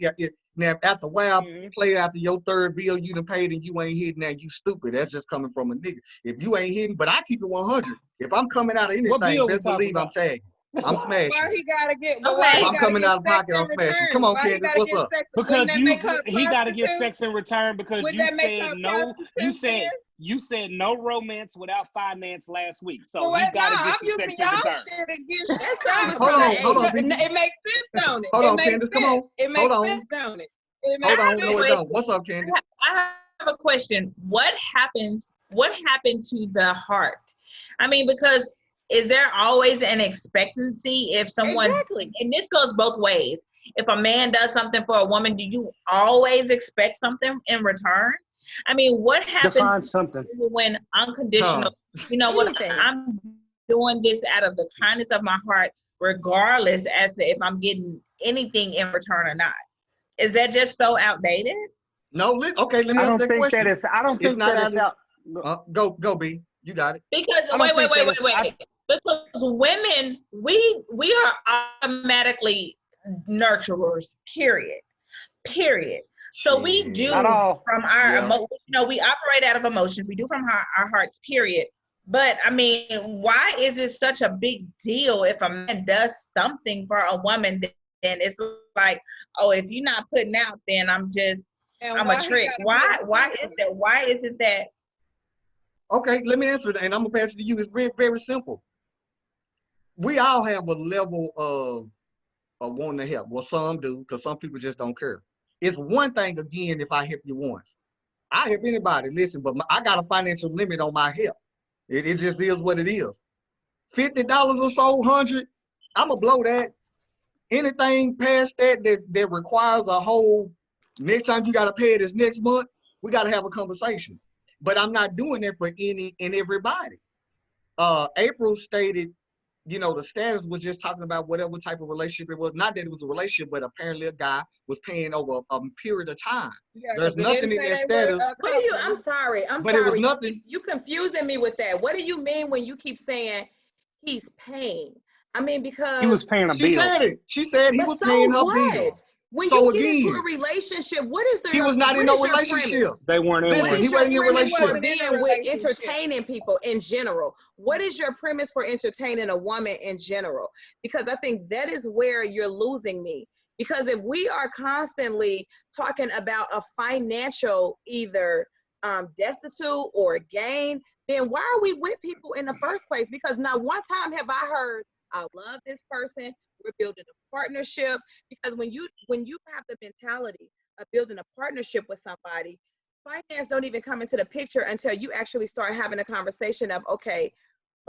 after a while, play after your third bill you done paid and you ain't hitting that, you stupid. That's just coming from a nigga. If you ain't hitting, but I keep it 100. If I'm coming out of anything, best believe I'm tagging. I'm smashing. Why he gotta get? If I'm coming out of pocket, I'm smashing. Come on, Candace, what's up? Because he got to get sex in return because you said no. You said no romance without finance last week. So he got to get some sex in return. Hold on. It makes sense, don't it? Hold on, Candace, come on. It makes sense, don't it? Hold on, no, it don't. What's up, Candace? I have a question. What happened to the heart? I mean, because is there always an expectancy if someone, and this goes both ways. If a man does something for a woman, do you always expect something in return? I mean, what happens when unconditional, you know what, I'm doing this out of the kindness of my heart, regardless as to if I'm getting anything in return or not? Is that just so outdated? No, okay, let me ask that question. I don't think that it's out. Go, B. You got it. Because wait. Because women, we are automatically nurturers, period. So we do from our we operate out of emotions. We do from our hearts, period. But I mean, why is it such a big deal if a man does something for a woman? Then it's like, oh, if you're not putting out, then I'm a trick. Why is that? Why isn't that? Okay, let me answer that, and I'm gonna pass it to you. It's very, very simple. We all have a level of wanting to help. Well, some do, because some people just don't care. It's one thing, again, if I help you once. I help anybody, listen, but I got a financial limit on my help. It just is what it is. $50 or so, 100, I'm going to blow that. Anything past that requires a whole, next time you got to pay it is next month, we got to have a conversation. But I'm not doing that for any and everybody. April stated, the status was just talking about whatever type of relationship it was. Not that it was a relationship, but apparently a guy was paying over a period of time. Yeah, there's nothing in that status. What do you, I'm sorry. It was nothing. You confusing me with that. What do you mean when you keep saying he's paying? I mean, because he was paying a bill. She said it. She said he was paying her bill. When you get into a relationship, what is the? He was not in no relationship. They weren't in one. He wasn't in a relationship. Being with entertaining people in general. What is your premise for entertaining a woman in general? Because I think that is where you're losing me. Because if we are constantly talking about a financial either destitute or gain, then why are we with people in the first place? Because not one time have I heard, I love this person, we're building a partnership. Because when you have the mentality of building a partnership with somebody, finance don't even come into the picture until you actually start having a conversation of, okay,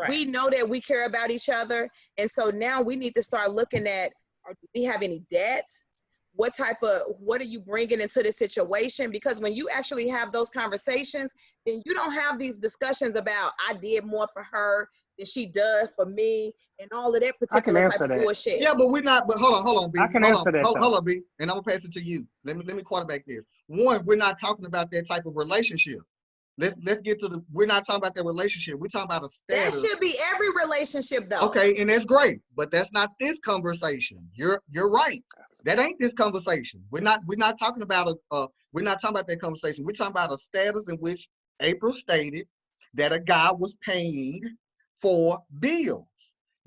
we know that we care about each other. And so now we need to start looking at, do we have any debt? what are you bringing into the situation? Because when you actually have those conversations, then you don't have these discussions about, I did more for her than she does for me, and all of that particular type of bullshit. Yeah, but we're not, but hold on, B. I can answer that. Hold on, B. And I'm gonna pass it to you. Let me quarterback this. One, we're not talking about that type of relationship. Let's get to we're not talking about that relationship. We're talking about a status. That should be every relationship though. Okay, and that's great, but that's not this conversation. You're right. That ain't this conversation. We're not talking about we're not talking about that conversation. We're talking about a status in which April stated that a guy was paying for bills.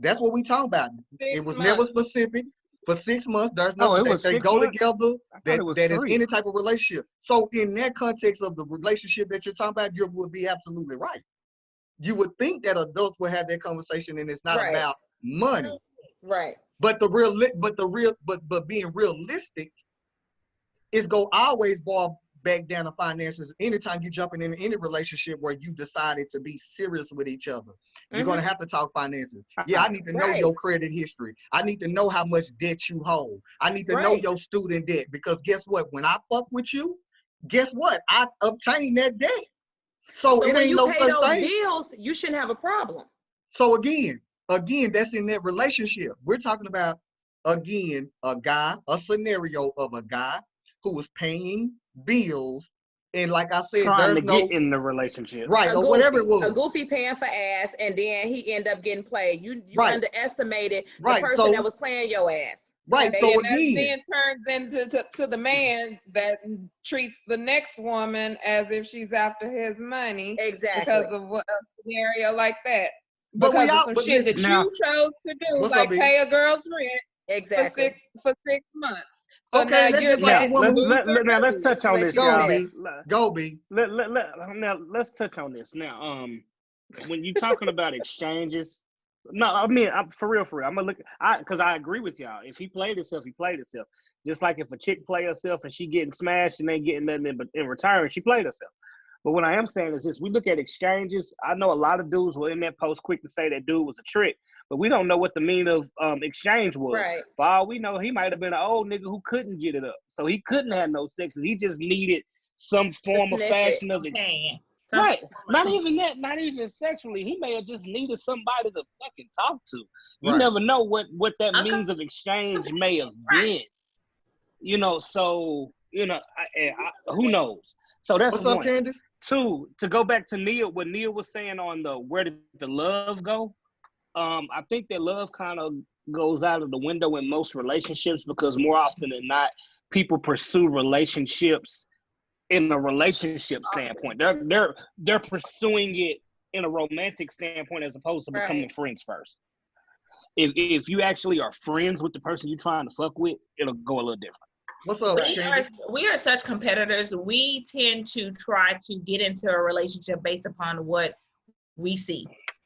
That's what we talking about. It was never specific. For 6 months, there's nothing that they go together. That is any type of relationship. So in that context of the relationship that you're talking about, you would be absolutely right. You would think that adults would have that conversation, and it's not about money. Right. But being realistic is go always boil back down to finances. Anytime you jumping in any relationship where you decided to be serious with each other, you're gonna have to talk finances. Yeah, I need to know your credit history. I need to know how much debt you hold. I need to know your student debt, because guess what? When I fuck with you, guess what? I obtain that debt. So it ain't no such thing. Bills, you shouldn't have a problem. So again, that's in that relationship. We're talking about, again, a scenario of a guy who was paying bills, and like I said, trying to get in the relationship, right, or whatever it was. A goofy paying for ass, and then he ended up getting played. You underestimated the person that was playing your ass. Right. So and again, that then turns into the man that treats the next woman as if she's after his money. Exactly. Because of a scenario like that. Because of some shit that you chose to do, like pay a girl's rent. Exactly. For 6 months. So okay, now let's touch on this. Go B. Let's touch on this now. When you're talking about exchanges, no, I mean, for real. I'm gonna look. Because I agree with y'all. If he played himself, he played himself. Just like if a chick play herself and she getting smashed and they getting nothing in return, she played herself. But what I am saying is this: we look at exchanges. I know a lot of dudes were in that post quick to say that dude was a trick, but we don't know what the meaning of exchange was. Right. For all we know, he might have been an old nigga who couldn't get it up, so he couldn't have no sex, and he just needed some form of fashion of exchange. Right. Not even that, not even sexually. He may have just needed somebody to fucking talk to. You never know what that means of exchange may have been. You know, so, you know, who knows? So that's what's up, Candace? Two, to go back to Neil, what Neil was saying on where did the love go? I think that love kind of goes out of the window in most relationships, because more often than not, people pursue relationships in a relationship standpoint. They're pursuing it in a romantic standpoint as opposed to becoming friends first. If you actually are friends with the person you're trying to fuck with, it'll go a little different. What's up, we are such competitors. We tend to try to get into a relationship based upon what we see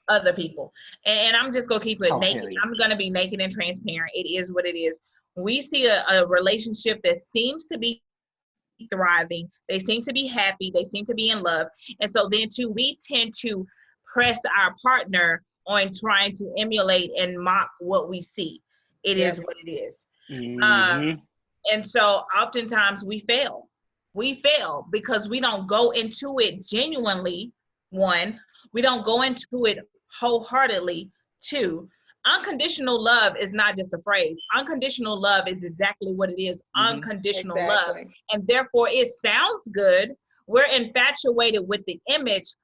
other people. And I'm just gonna keep it naked. I'm gonna be naked and transparent. It is what it is. We see a relationship that seems to be thriving. They seem to be happy. They seem to be in love. And so then too, we tend to press our partner on trying to emulate and mock what we see. It is what it is. Mm-hmm. And so oftentimes we fail. We fail because we don't go into it genuinely. One, we don't go into it wholeheartedly. Two, unconditional love is not just a phrase. Unconditional love is exactly what it is. Unconditional love. And therefore it sounds good. We're infatuated with the image,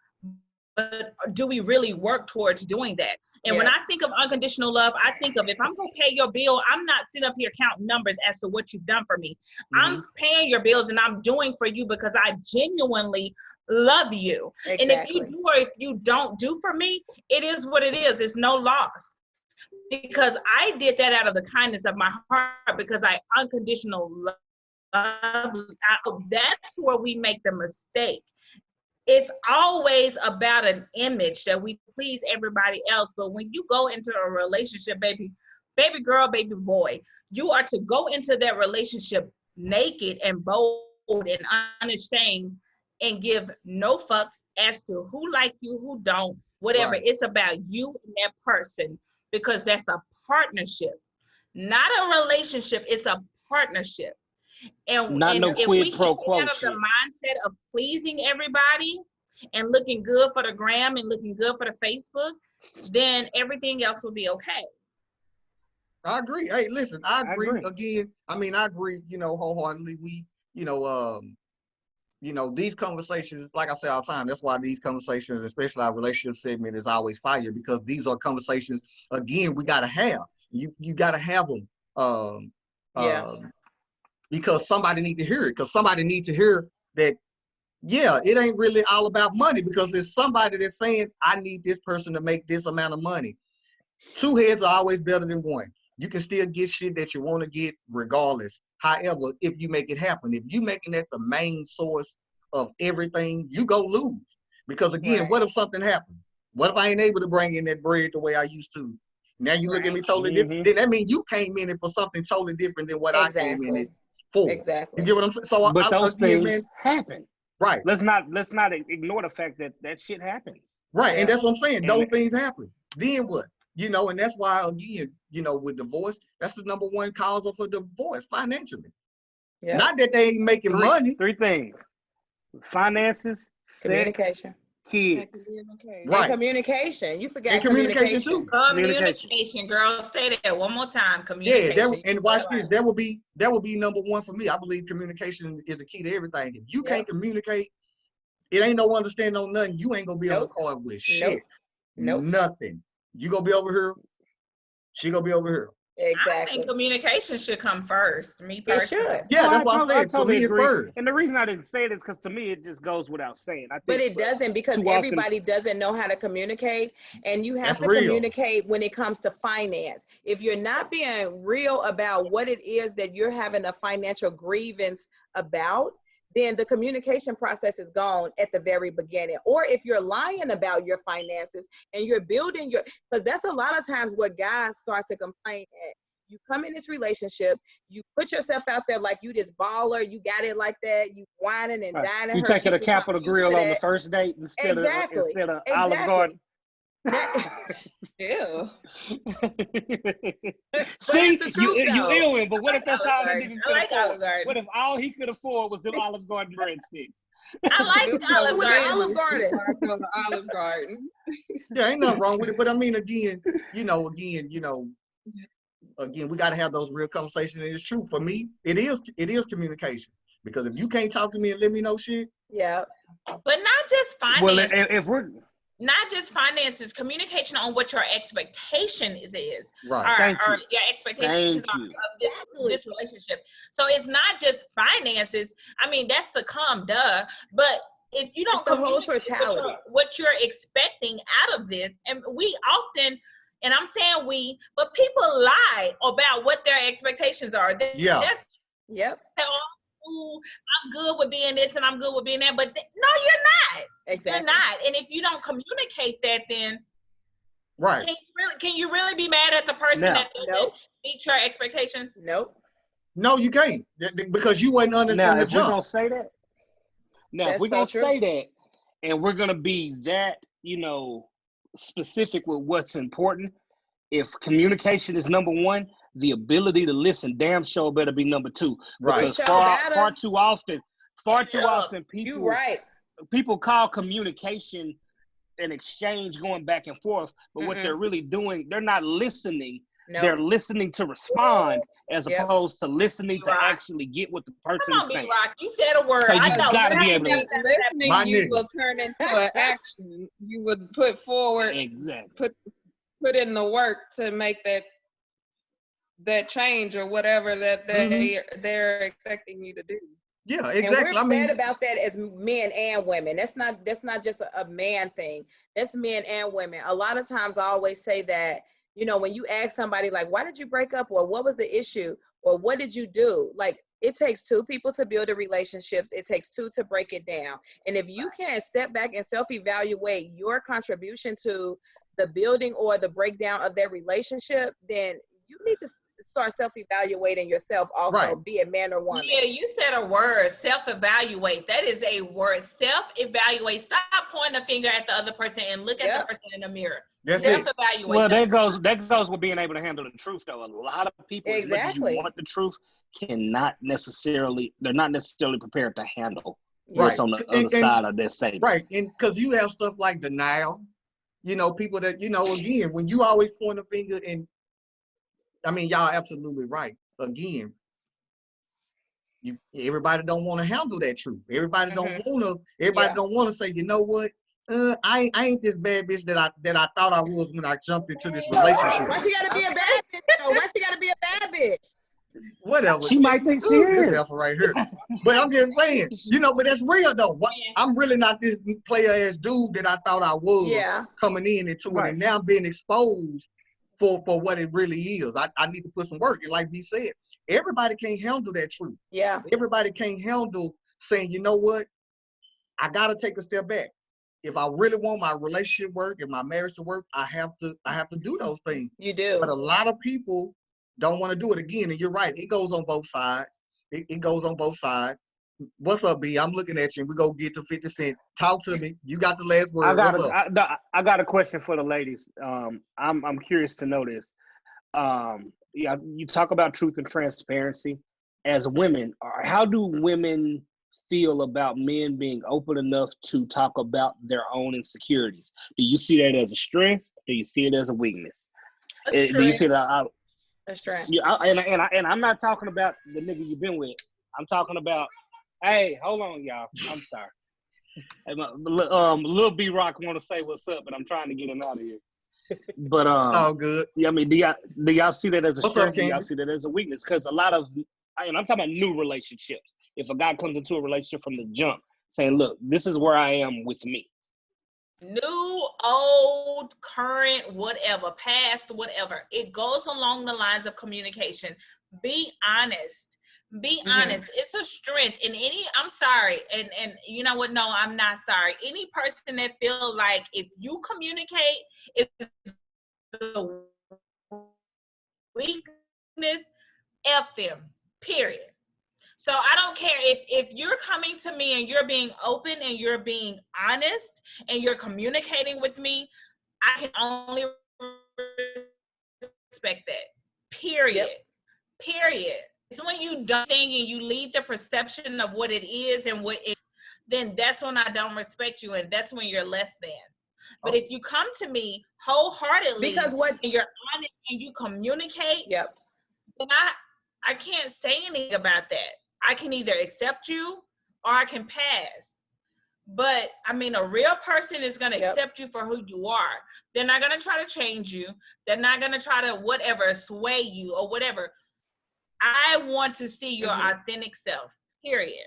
but do we really work towards doing that? And when I think of unconditional love, I think of, if I'm going to pay your bill, I'm not sitting up here counting numbers as to what you've done for me. I'm paying your bills and I'm doing for you because I genuinely love you. And if you do or if you don't do for me, it is what it is. It's no loss. Because I did that out of the kindness of my heart, because I unconditional love. That's where we make the mistake. It's always about an image that we please everybody else. But when you go into a relationship, baby girl, baby boy, you are to go into that relationship naked and bold and unashamed and give no fucks as to who like you, who don't, whatever. It's about you and that person. Because that's a partnership, not a relationship. It's a partnership. And Not no if quid we pro can quo get out of the shit. mindset of pleasing everybody and looking good for the gram and looking good for the Facebook, then everything else will be okay. I agree. Hey, listen, I agree. agree. Again, I mean, I agree, wholeheartedly. We, these conversations, like I say all the time, that's why these conversations, especially our relationship segment, is always fire, because these are conversations, again, we got to have. You got to have them. Because somebody need to hear it, because somebody need to hear that, yeah, it ain't really all about money, because there's somebody that's saying, I need this person to make this amount of money. Two heads are always better than one. You can still get shit that you want to get regardless. However, if you make it happen, if you making that the main source of everything, you go lose. Because again, what if something happens? What if I ain't able to bring in that bread the way I used to? Now you look at me totally different. Then that means you came in it for something totally different than what I came in it for. Exactly. You get what I'm saying? So But those again, things happen. Right. Let's not ignore the fact that shit happens. Right. And that's what I'm saying. Those things happen. Then what? And that's why, again, with divorce, that's the number one cause for divorce, financially. Yeah. Not that they ain't making money. Three things: finances, communication, sex, kids. Right. And communication. You forgot communication too. Communication, girl. Say that one more time. Communication. Yeah, and watch this. That would be number one for me. I believe communication is the key to everything. If you can't communicate, it ain't no understanding on nothing. You ain't gonna be able to call with shit. Nothing. You gonna be over here, she gonna be over here. Exactly. I think communication should come first. Me personally. It should. Yeah, that's what I said. Totally for me, agree. First. And the reason I didn't say it is because to me it just goes without saying. I think, but it doesn't, because everybody doesn't know how to communicate, and you have to communicate when it comes to finance. If you're not being real about what it is that you're having a financial grievance about, then the communication process is gone at the very beginning. Or if you're lying about your finances and you're building because that's a lot of times where guys start to complain at. You come in this relationship, you put yourself out there like you this baller, you got it like that, you whining and dining. You taking a Capital Grill on the first date instead of Olive Garden. Ew. See, you ill, but what if that's all that nigga could afford? What if all he could afford was them Olive Garden breadsticks? I like Olive Garden. Yeah, ain't nothing wrong with it. But I mean, again, we got to have those real conversations. And it's true for me. It is communication, because if you can't talk to me and let me know shit. Yeah. But not just finance. Well, if we're not just finances, communication on what your expectation is. Right. Or your expectations are of this relationship. So it's not just finances. I mean, that's the duh. But if you don't communicate what you're expecting out of this, and we often, and I'm saying we, but people lie about what their expectations are. I'm good with being this and I'm good with being that, but no, you're not. Exactly. You're not. And if you don't communicate that, then right. Can you really be mad at the person that doesn't meet your expectations? Nope. No, you can't, because you wasn't understanding. Now, if we're gonna say that, if we're gonna say that, and we're gonna be that, specific with what's important, if communication is number one, the ability to listen damn sure better be number two. Right. Because far too often people call communication an exchange going back and forth, but what they're really doing, they're not listening. Nope. They're listening to respond as opposed to listening to actually get what the person is saying. Rock. You said a word. So you gotta be able to listening. You will turn into an action. You would put forward, put in the work to make that change or whatever that they're expecting you to do. Yeah, exactly. And we're bad about that as men and women. That's not just a man thing. That's men and women. A lot of times I always say that, when you ask somebody like, why did you break up, or what was the issue, or what did you do? Like, it takes two people to build a relationship. It takes two to break it down. And if you can't step back and self-evaluate your contribution to the building or the breakdown of their relationship, then you need to start self-evaluating yourself also, Right. be it man or woman. Yeah, you said a word, self-evaluate. That is a word, self-evaluate. Stop pointing a finger at the other person and look at the person in the mirror. That's it. Self-evaluate. Well, that goes with being able to handle the truth, though. A lot of people, as much as you want the truth, they're not necessarily prepared to handle what's on the other side of that statement. Right, and because you have stuff like denial, you know, people that, you know, again, when you always point a finger, and I mean, y'all absolutely right. Again, everybody don't want to handle that truth. Everybody don't want to. Everybody don't want to say, you know what? I ain't this bad bitch that I thought I was when I jumped into this relationship. Why she gotta be a bad bitch though? Why she gotta be a bad bitch? Whatever. She might think she is. This right here. But I'm just saying, you know, but that's real though. I'm really not this player ass dude that I thought I was coming into it, and now I'm being exposed for what it really is. I need to put some work. And like B said, everybody can't handle that truth. Yeah. Everybody can't handle saying, you know what? I gotta take a step back. If I really want my relationship work and my marriage to work, I have to do those things. You do. But a lot of people don't want to do it again. And you're right. It goes on both sides. It goes on both sides. What's up, B? I'm looking at you. We go get to 50 Cent. Talk to me. You got the last word. I got a question for the ladies. I'm curious to know this. Yeah, you talk about truth and transparency. As women, how do women feel about men being open enough to talk about their own insecurities? Do you see that as a strength? Do you see it as a weakness? Do you see that? A strength. Yeah, and I'm not talking about the nigga you've been with. I'm talking about, hey, hold on, y'all. I'm sorry. Lil B Rock want to say what's up, but I'm trying to get him out of here. But all good. Yeah, I mean, do y'all see that as a strength? Do y'all see that as a weakness? Because a lot of, I'm talking about new relationships. If a guy comes into a relationship from the jump, saying, "Look, this is where I am with me." New, old, current, whatever, past, whatever. It goes along the lines of communication. Be honest. Be honest. It's a strength. And I'm sorry. And you know what? No, I'm not sorry. Any person that feel like if you communicate, it's the weakness, F them, period. So I don't care if you're coming to me and you're being open and you're being honest and you're communicating with me, I can only respect that. Period. Yep. Period. It's when you don't think and you leave the perception of what it is and what it is, then that's when I don't respect you and that's when you're less than. But if you come to me wholeheartedly and you're honest and you communicate, then I can't say anything about that. I can either accept you or I can pass. But I mean, a real person is going to accept you for who you are. They're not going to try to change you. They're not going to try to whatever, sway you or whatever. I want to see your authentic self, period.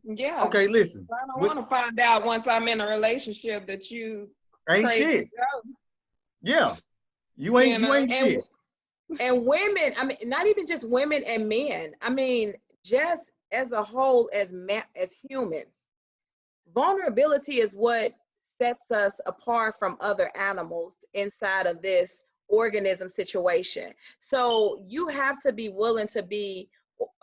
Yeah. Okay, listen. I don't want to find out once I'm in a relationship that you ain't shit. Yeah. You ain't shit. And women, I mean, not even just women and men. I mean, just as a whole, as humans, vulnerability is what sets us apart from other animals inside of this organism situation. So you have to be willing to be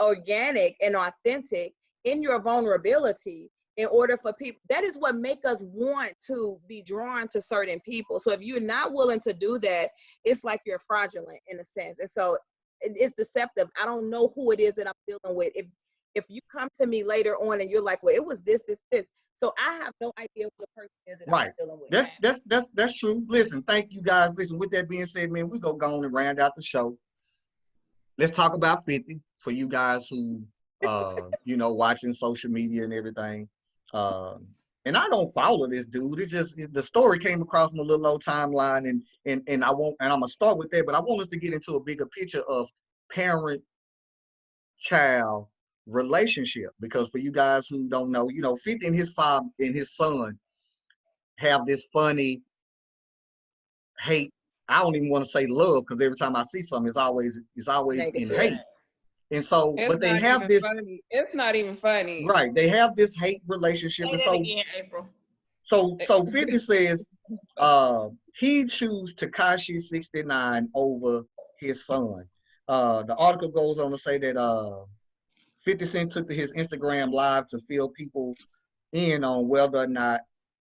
organic and authentic in your vulnerability in order for people. That is what make us want to be drawn to certain people. So if you're not willing to do that, it's like you're fraudulent in a sense. And so it's deceptive. I don't know who it is that I'm dealing with. If you come to me later on and you're like, well, it was this. So I have no idea what the person is that I'm dealing with. That's true. Listen, thank you guys. Listen, with that being said, man, we go on and round out the show. Let's talk about 50 for you guys who watching social media and everything. And I don't follow this dude. It's just the story came across my little old timeline, and I'm gonna start with that, but I want us to get into a bigger picture of parent-child relationship, because for you guys who don't know, 50 and his father and his son have this funny hate. I don't even want to say love, because every time I see something, it's always in hate. And so, but they have this. Funny. It's not even funny. Right. They have this hate relationship. Say that again, April. So 50 says he choose Tekashi 69 over his son. The article goes on to say that 50 Cent took to his Instagram live to fill people in on whether or not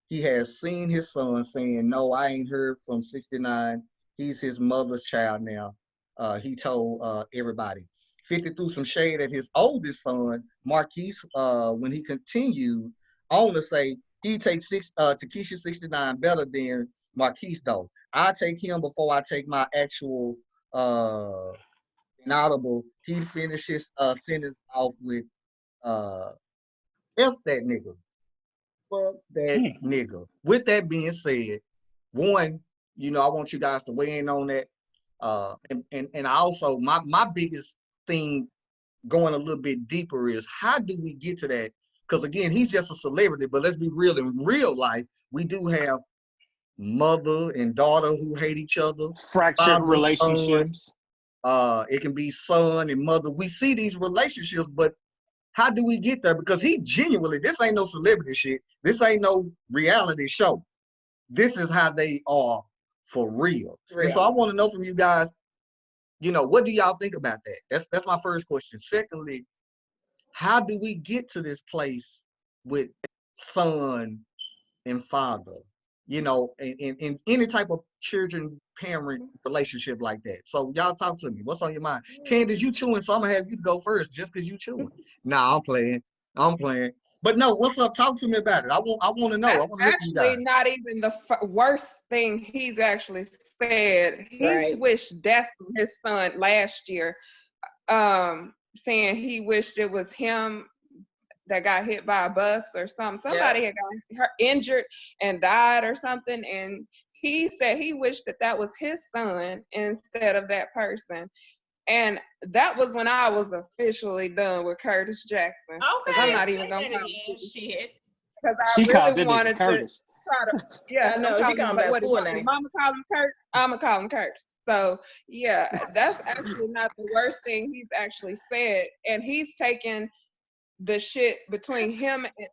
he has seen his son, saying, "No, I ain't heard from 69. He's his mother's child now." He told everybody. 50 threw some shade at his oldest son, Marquise, when he continued on to say he takes Takesha 69 better than Marquise though. I take him before I take my actual inaudible. He finished his sentence off with F that nigga. Fuck that nigga. With that being said, one, I want you guys to weigh in on that. And I also, my biggest thing going a little bit deeper is how do we get to that? Because again, he's just a celebrity, but let's be real. In real life, we do have mother and daughter who hate each other. Fractured father, relationships. Son, it can be son and mother. We see these relationships, but how do we get there? Because he genuinely, this ain't no celebrity shit. This ain't no reality show. This is how they are for real. And so I want to know from you guys, what do y'all think about that? That's my first question. Secondly, how do we get to this place with son and father, in any type of children-parent relationship like that? So y'all talk to me. What's on your mind? Candace, you chewing, so I'm gonna have you go first just because you chewing. Nah, I'm playing. But no, what's up? Talk to me about it. I want to know. I want to hear from you guys. Actually, not even the worst thing he's actually said. He wished death on his son last year, saying he wished it was him that got hit by a bus or something. Somebody had got injured and died or something, and he said he wished that was his son instead of that person. And that was when I was officially done with Curtis Jackson. Okay, I'm not even gonna shit. Because I really wanted to Curtis. try to. Yeah, I know. She call him by his full name. Mama call him Curtis. I'ma call him Curtis. So yeah, that's actually not the worst thing he's actually said, and he's taken the shit between him and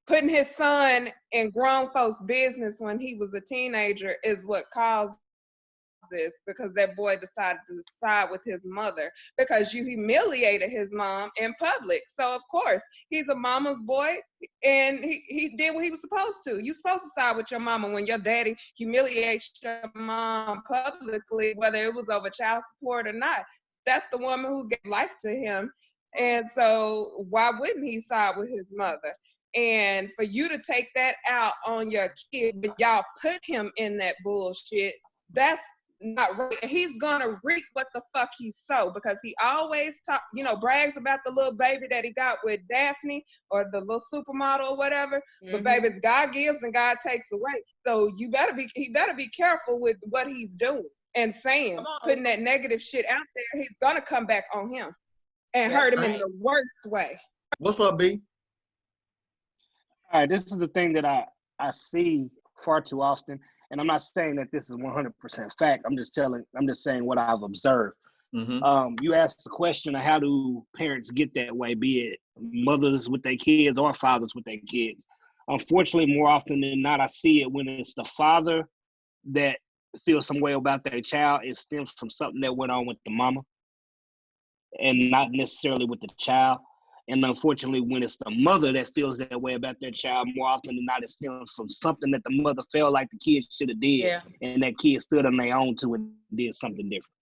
putting his son in grown folks' business when he was a teenager is what caused this, because that boy decided to side with his mother because you humiliated his mom in public. So of course he's a mama's boy, and he did what he was supposed to. You're supposed to side with your mama when your daddy humiliates your mom publicly, whether it was over child support or not. That's the woman who gave life to him. And so why wouldn't he side with his mother? And for you to take that out on your kid, but y'all put him in that bullshit, that's not right. He's gonna reap what the fuck he sow, because he always brags about the little baby that he got with Daphne or the little supermodel or whatever. But baby, God gives and God takes away. So he better be careful with what he's doing and saying, putting that negative shit out there. He's gonna come back on him and hurt him in the worst way. What's up, B? All right, this is the thing that I see far too often, and I'm not saying that this is 100% fact. I'm just saying what I've observed. You asked the question of how do parents get that way, be it mothers with their kids or fathers with their kids. Unfortunately, more often than not, I see it when it's the father that feels some way about their child. It stems from something that went on with the mama and not necessarily with the child. And unfortunately, when it's the mother that feels that way about their child, more often than not, it stems from something that the mother felt like the kid should have did, and that kid stood on their own to and did something different.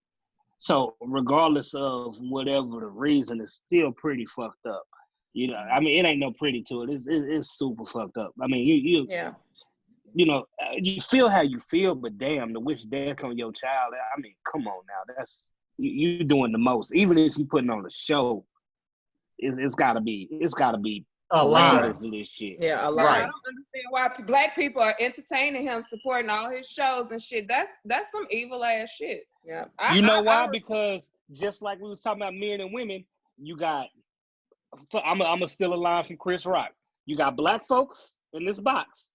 So regardless of whatever the reason, it's still pretty fucked up. I mean, it ain't no pretty to it. It's super fucked up. I mean, you feel how you feel, but damn, to wish death on your child. I mean, come on now, that's you doing the most. Even if you putting on a show. It's gotta be a lie. This shit. Yeah, a lie. Right. I don't understand why black people are entertaining him, supporting all his shows and shit. That's some evil ass shit. Yeah. You know why? Because just like we was talking about men and women, you got. I'm a steal a line from Chris Rock. You got black folks in this box,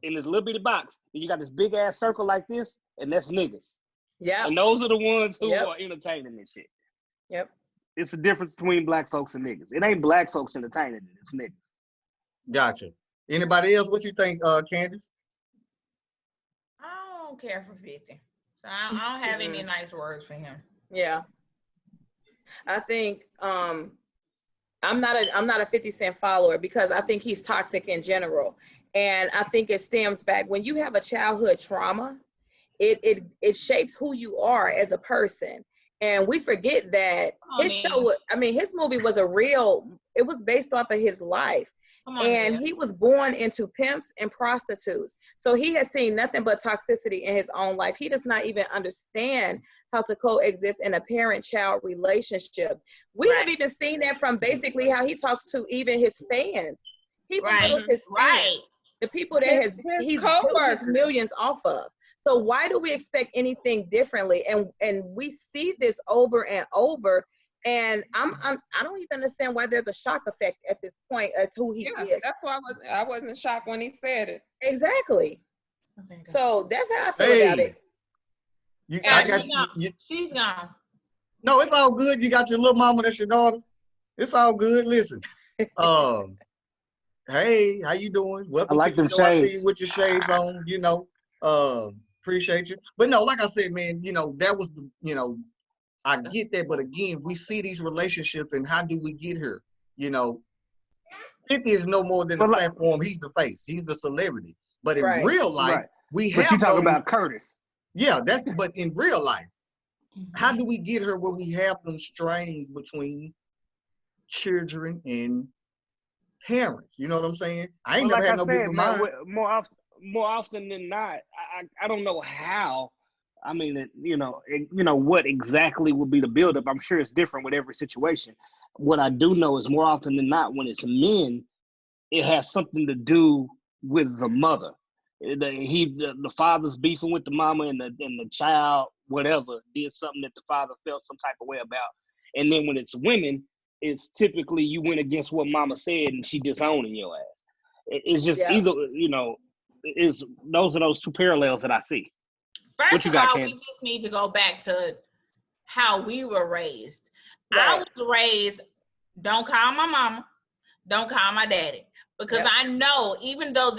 in this little bitty box, and you got this big ass circle like this, and that's niggas. Yeah. And those are the ones who are entertaining this shit. Yep. It's the difference between black folks and niggas. It ain't black folks entertaining it. It's niggas. Gotcha. Anybody else? What you think, Candace? I don't care for 50. So I don't have any nice words for him. Yeah. I think I'm not a 50 Cent follower because I think he's toxic in general. And I think it stems back when you have a childhood trauma, it shapes who you are as a person. And we forget that his movie was it was based off of his life. And he was born into pimps and prostitutes. So he has seen nothing but toxicity in his own life. He does not even understand how to coexist in a parent-child relationship. We have even seen that from basically how he talks to even his fans. He belittles his fans, the people that he's built his millions off of. So why do we expect anything differently? And we see this over and over. And I don't even understand why there's a shock effect at this point as who he is. That's why I wasn't shocked when he said it. Exactly. Okay, so that's how I feel about it. She's gone. No, it's all good. You got your little mama, that's your daughter. It's all good. Listen. Hey, how you doing? Welcome to the show. I see you with your shades on, you know. Appreciate you. But no, like I said, man, you know, that was the, you know, I get that, but again, we see these relationships and how do we get here? You know, 50 is no more than a platform. He's the face. He's the celebrity. But in real life, we have. But you talk about Curtis. Yeah, but in real life, how do we get her where we have them strings between children and parents? You know what I'm saying? I ain't never had no big mind. More often than not, I don't know how. I mean, you know what exactly would be the buildup. I'm sure it's different with every situation. What I do know is more often than not, when it's men, it has something to do with the mother. The father's beefing with the mama, and the child, whatever, did something that the father felt some type of way about. And then when it's women, it's typically you went against what mama said and she disowning your ass. It's just either, you know, those are those two parallels that I see. First of all, we just need to go back to how we were raised. I was raised, don't call my mama, don't call my daddy. Because I know, even though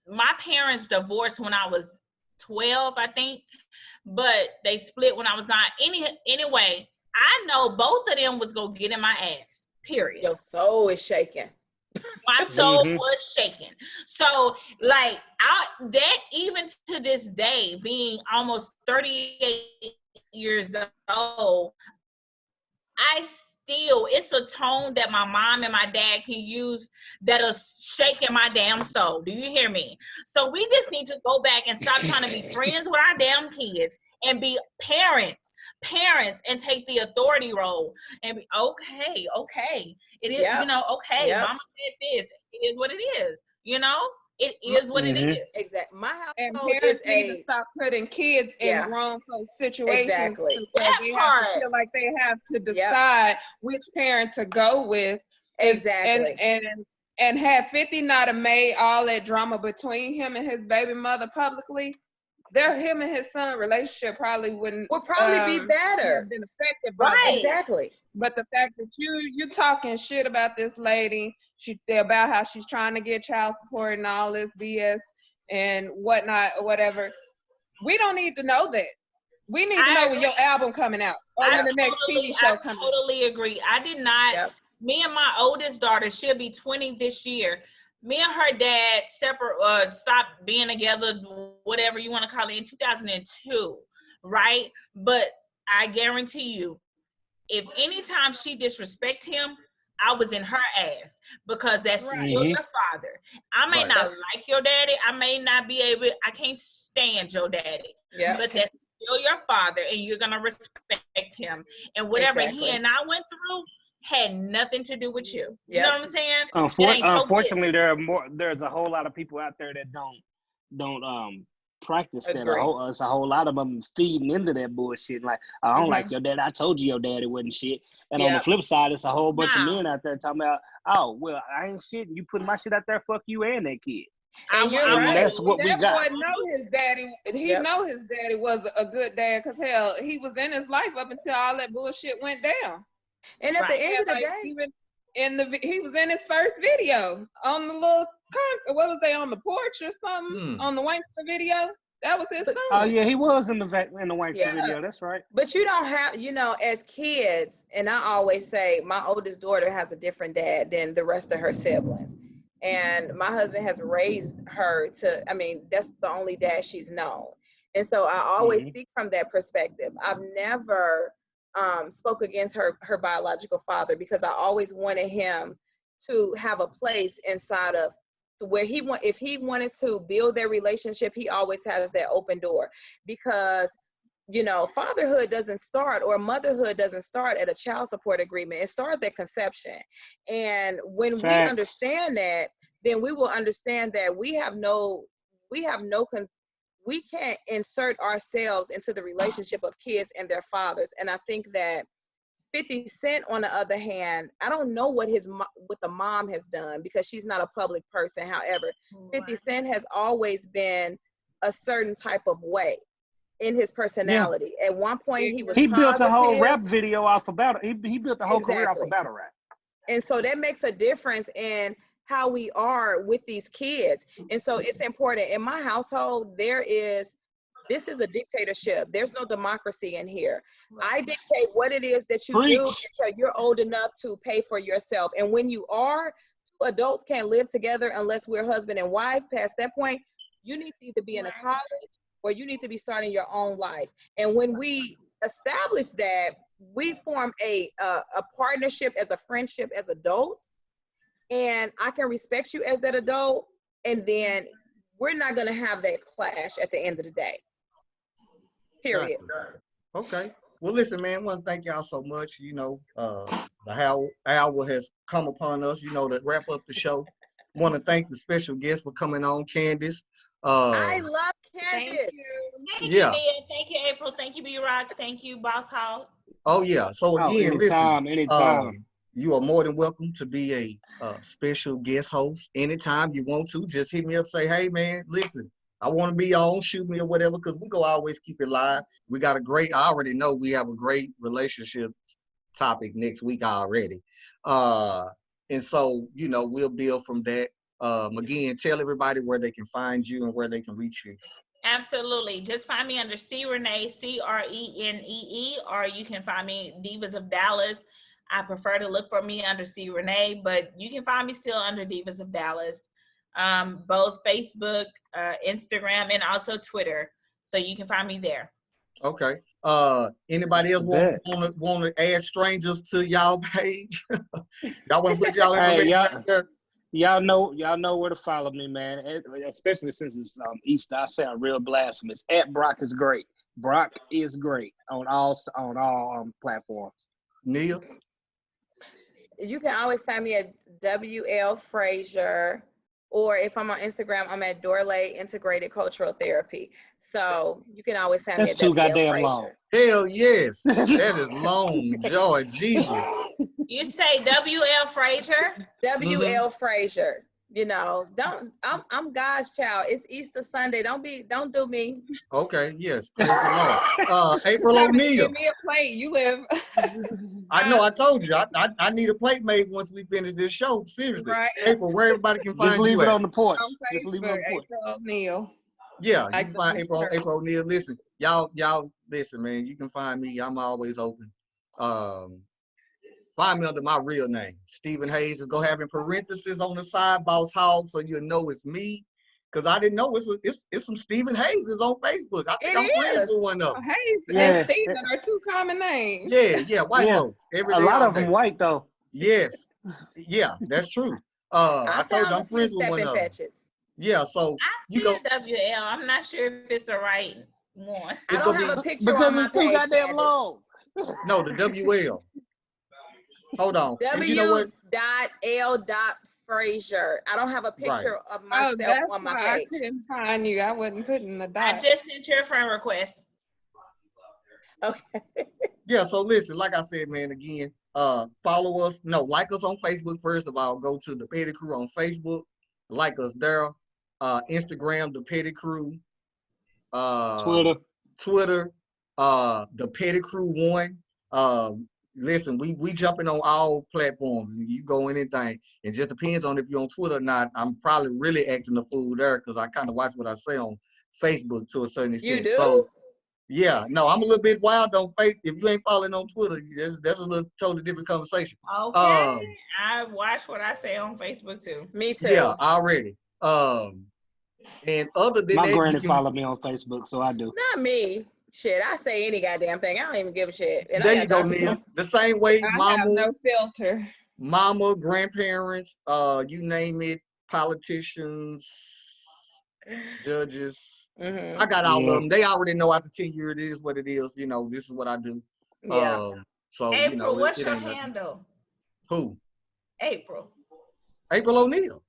my parents divorced when I was 12, I think, but they split when I was 9. Anyway, I know both of them was going to get in my ass, period. Your soul is shaking. My soul was shaking. So, like, that even to this day, being almost 38 years old, it's a tone that my mom and my dad can use that is shaking my damn soul. Do you hear me? So we just need to go back and stop trying to be friends with our damn kids and be parents and take the authority role and be okay. It is, you know, okay, mama said this. It is what it is, you know? It is what it is. Exactly. My house and parents need to stop putting kids in wrong situations. Exactly. Because they have to feel like they have to decide which parent to go with. Exactly. And had 50 not have made all that drama between him and his baby mother publicly, him and his son relationship would probably be better. Have been affected by that. Exactly. But the fact that you talking shit about this lady, about how she's trying to get child support and all this BS and whatnot or whatever, we don't need to know that. We need to know when your album coming out or when the next TV show comes out. I totally agree. I did not. Yep. Me and my oldest daughter, she'll be 20 this year. Me and her dad stopped being together, whatever you want to call it, in 2002, right? But I guarantee you, if anytime she disrespect him, I was in her ass, because that's still your father. I may not like your daddy. I can't stand your daddy. Yeah. But that's still your father, and you're going to respect him. And whatever he and I went through had nothing to do with you. You know what I'm saying? Unfortunately, there's a whole lot of people out there that don't practice that. It's a whole lot of them feeding into that bullshit. Like, I don't like your dad. I told you your daddy wasn't shit. And on the flip side, it's a whole bunch of men out there talking about, oh, well, I ain't shit. You put my shit out there, fuck you and that kid. And you're right. That's what that we got. Boy know his daddy. He know his daddy was a good dad, because hell, he was in his life up until all that bullshit went down. And at the end of the day, even he was in his first video on the little, what was they, on the porch or something, on the Wankster video. That was his son. Oh yeah, he was in the Wankster Yeah. video. That's right. But you don't have, as kids, and I always say my oldest daughter has a different dad than the rest of her siblings. And my husband has raised her that's the only dad she's known. And so I always speak from that perspective. I've never spoke against her biological father, because I always wanted him to have a place inside of where if he wanted to build their relationship, he always has that open door, because fatherhood doesn't start, or motherhood doesn't start at a child support agreement. It starts at conception. And when we understand that, then we will understand that we can't insert ourselves into the relationship of kids and their fathers. And I think that 50 Cent, on the other hand, I don't know what the mom has done, because she's not a public person. However, 50 Cent has always been a certain type of way in his personality. Yeah. At one point, he was positive. Built the whole rap video off of battle. He built the whole career off of battle rap. And so that makes a difference in how we are with these kids. And so it's important. In my household, this is a dictatorship. There's no democracy in here. I dictate what it is that you do until you're old enough to pay for yourself. And when you are, two adults can't live together unless we're husband and wife. Past that point, you need to either be in a college or you need to be starting your own life. And when we establish that, we form a partnership, as a friendship, as adults. And I can respect you as that adult. And then we're not going to have that clash at the end of the day. Period. Okay. Well, listen, man, I want to thank y'all so much. The hour has come upon us, to wrap up the show. Want to thank the special guest for coming on, Candace. I love Candace. Thank you, Nia. Thank you, April. Thank you, B-Rock. Thank you, Boss Hog. Oh, yeah. So, again, anytime. You are more than welcome to be a special guest host anytime you want to. Just hit me up, say, hey, man, listen, I want to be on, shoot me or whatever, because we go always keep it live. We got I already know we have a great relationship topic next week already. And so, we'll build from that. Again, tell everybody where they can find you and where they can reach you. Absolutely. Just find me under C Renee, CRENEE, or you can find me Divas of Dallas. I prefer to look for me under C Renee, but you can find me still under Divas of Dallas. Both Facebook, Instagram, and also Twitter. So you can find me there. Okay. Anybody else want to add strangers to y'all page? Y'all want to put y'all information out there? Y'all know where to follow me, man. Especially since it's Easter, I sound real blasphemous. At Brock is great. Brock is great on all platforms. Nia? You can always find me at WL Frazier, or if I'm on Instagram, I'm at Dorley Integrated Cultural Therapy. So you can always find me at WL Frazier. That's too goddamn long. Hell yes. That is long, Joy, Jesus. You say WL Frazier? WL Frazier. I'm God's child. It's Easter Sunday. Don't do me. Okay, yes. Praise the Lord. April O'Neil. Give me a plate. You live. I know, I told you. I need a plate made once we finish this show. Seriously. Right. April, where everybody can find you. Just leave it on the porch. Just leave it on the porch. April O'Neil. Yeah, you can find April O'Neil. Listen, y'all listen, man. You can find me. I'm always open. Find me under my real name. Stephen Hayes is gonna have in parentheses on the side, Boss Hog, so you'll know it's me. Cause I didn't know it's some Stephen Hayes is on Facebook. I think I'm friends with one of them. Hayes and Stephen are two common names. Yeah, white folks. A lot of them white though. Yes, yeah, that's true. I told you I'm friends with one of them. Yeah, so I see WL. I'm not sure if it's the right one. I don't have a picture because it's too goddamn long. No, the WL. Hold on. W.L.Frazier. I don't have a picture of myself on my page. I couldn't find you. I wasn't putting the dot. I just sent your friend request. Okay. Yeah, so listen, like I said, man, again, follow us. No, like us on Facebook, first of all. Go to the Petty Crew on Facebook. Like us there. Instagram, the Petty Crew. Twitter, the Petty Crew 1. Listen, we jumping on all platforms. You go anything. It just depends on if you're on Twitter or not. I'm probably really acting a fool there because I kind of watch what I say on Facebook to a certain extent. You do? So yeah, no, I'm a little bit wild on Facebook. If you ain't following on Twitter, that's a little totally different conversation. Okay, I watch what I say on Facebook too. Me too. Yeah, already. And other than My that, granny followed me on Facebook, so I do. Not me. Shit, I say any goddamn thing. I don't even give a shit. And there you go, Neil. The same way, I have no filter. mama, grandparents, you name it, politicians, judges. Mm-hmm. I got all of them. They already know after 10 years, it is what it is. You know, this is what I do. Yeah. So, April, you know, what's it your ain't nothing. handle? Who? April. April O'Neil.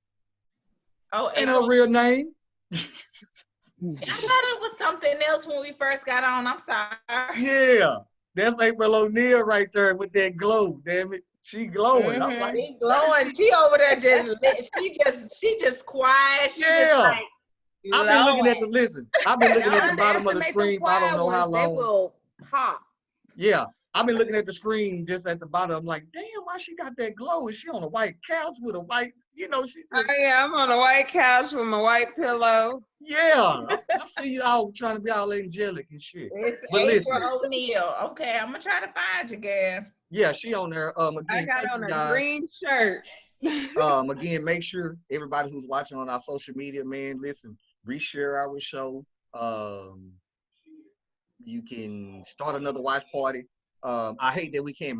Oh, Ain't April. her real name. I thought it was something else when we first got on. I'm sorry. Yeah, that's April O'Neil right there with that glow. Damn it, she glowing. I'm like, She glowing. She over there she just quiet. She just like I've been looking at glowing. I've been looking Don't at the bottom of the underestimate screen them for I don't quiet know how ones. They long. will pop. Yeah, I've been looking at the screen just at the bottom. I'm like, damn, why she got that glow? Is she on a white couch with a white, she just, Oh yeah, I'm on a white couch with my white pillow. yeah. I see you all trying to be all angelic and shit. It's But listen, April O'Neil. Okay, I'm gonna try to find you, girl. yeah, she on there. Again, I got thank on you a guys. green shirt. Again, make sure everybody who's watching on our social media, man, listen, reshare our show. You can start another watch party. I hate that we can't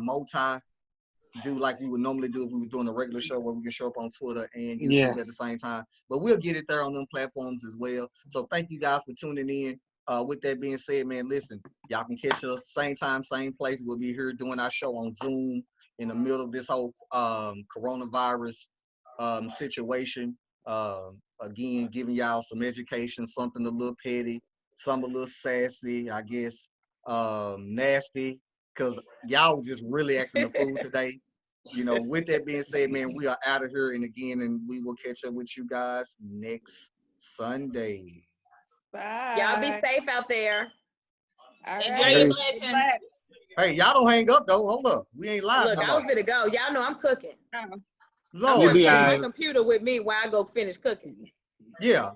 do like we would normally do if we were doing a regular show where we can show up on Twitter and YouTube at the same time. But we'll get it there on them platforms as well. So thank you guys for tuning in. With that being said, man, listen, y'all can catch us same time, same place. We'll be here doing our show on Zoom in the middle of this whole coronavirus situation. Again, giving y'all some education, something a little petty, some a little sassy, I guess, nasty, because y'all was just really acting the fool today. You know, with that being said, man, we are out of here. And again, we will catch up with you guys next Sunday. Bye. Y'all be safe out there. All Enjoy right. your blessings. Hey, y'all don't hang up though. Hold up. We ain't live Look, no I more. was gonna go. Y'all know I'm cooking. Lord, I'm be taking all my right. computer with me while I go finish cooking. yeah.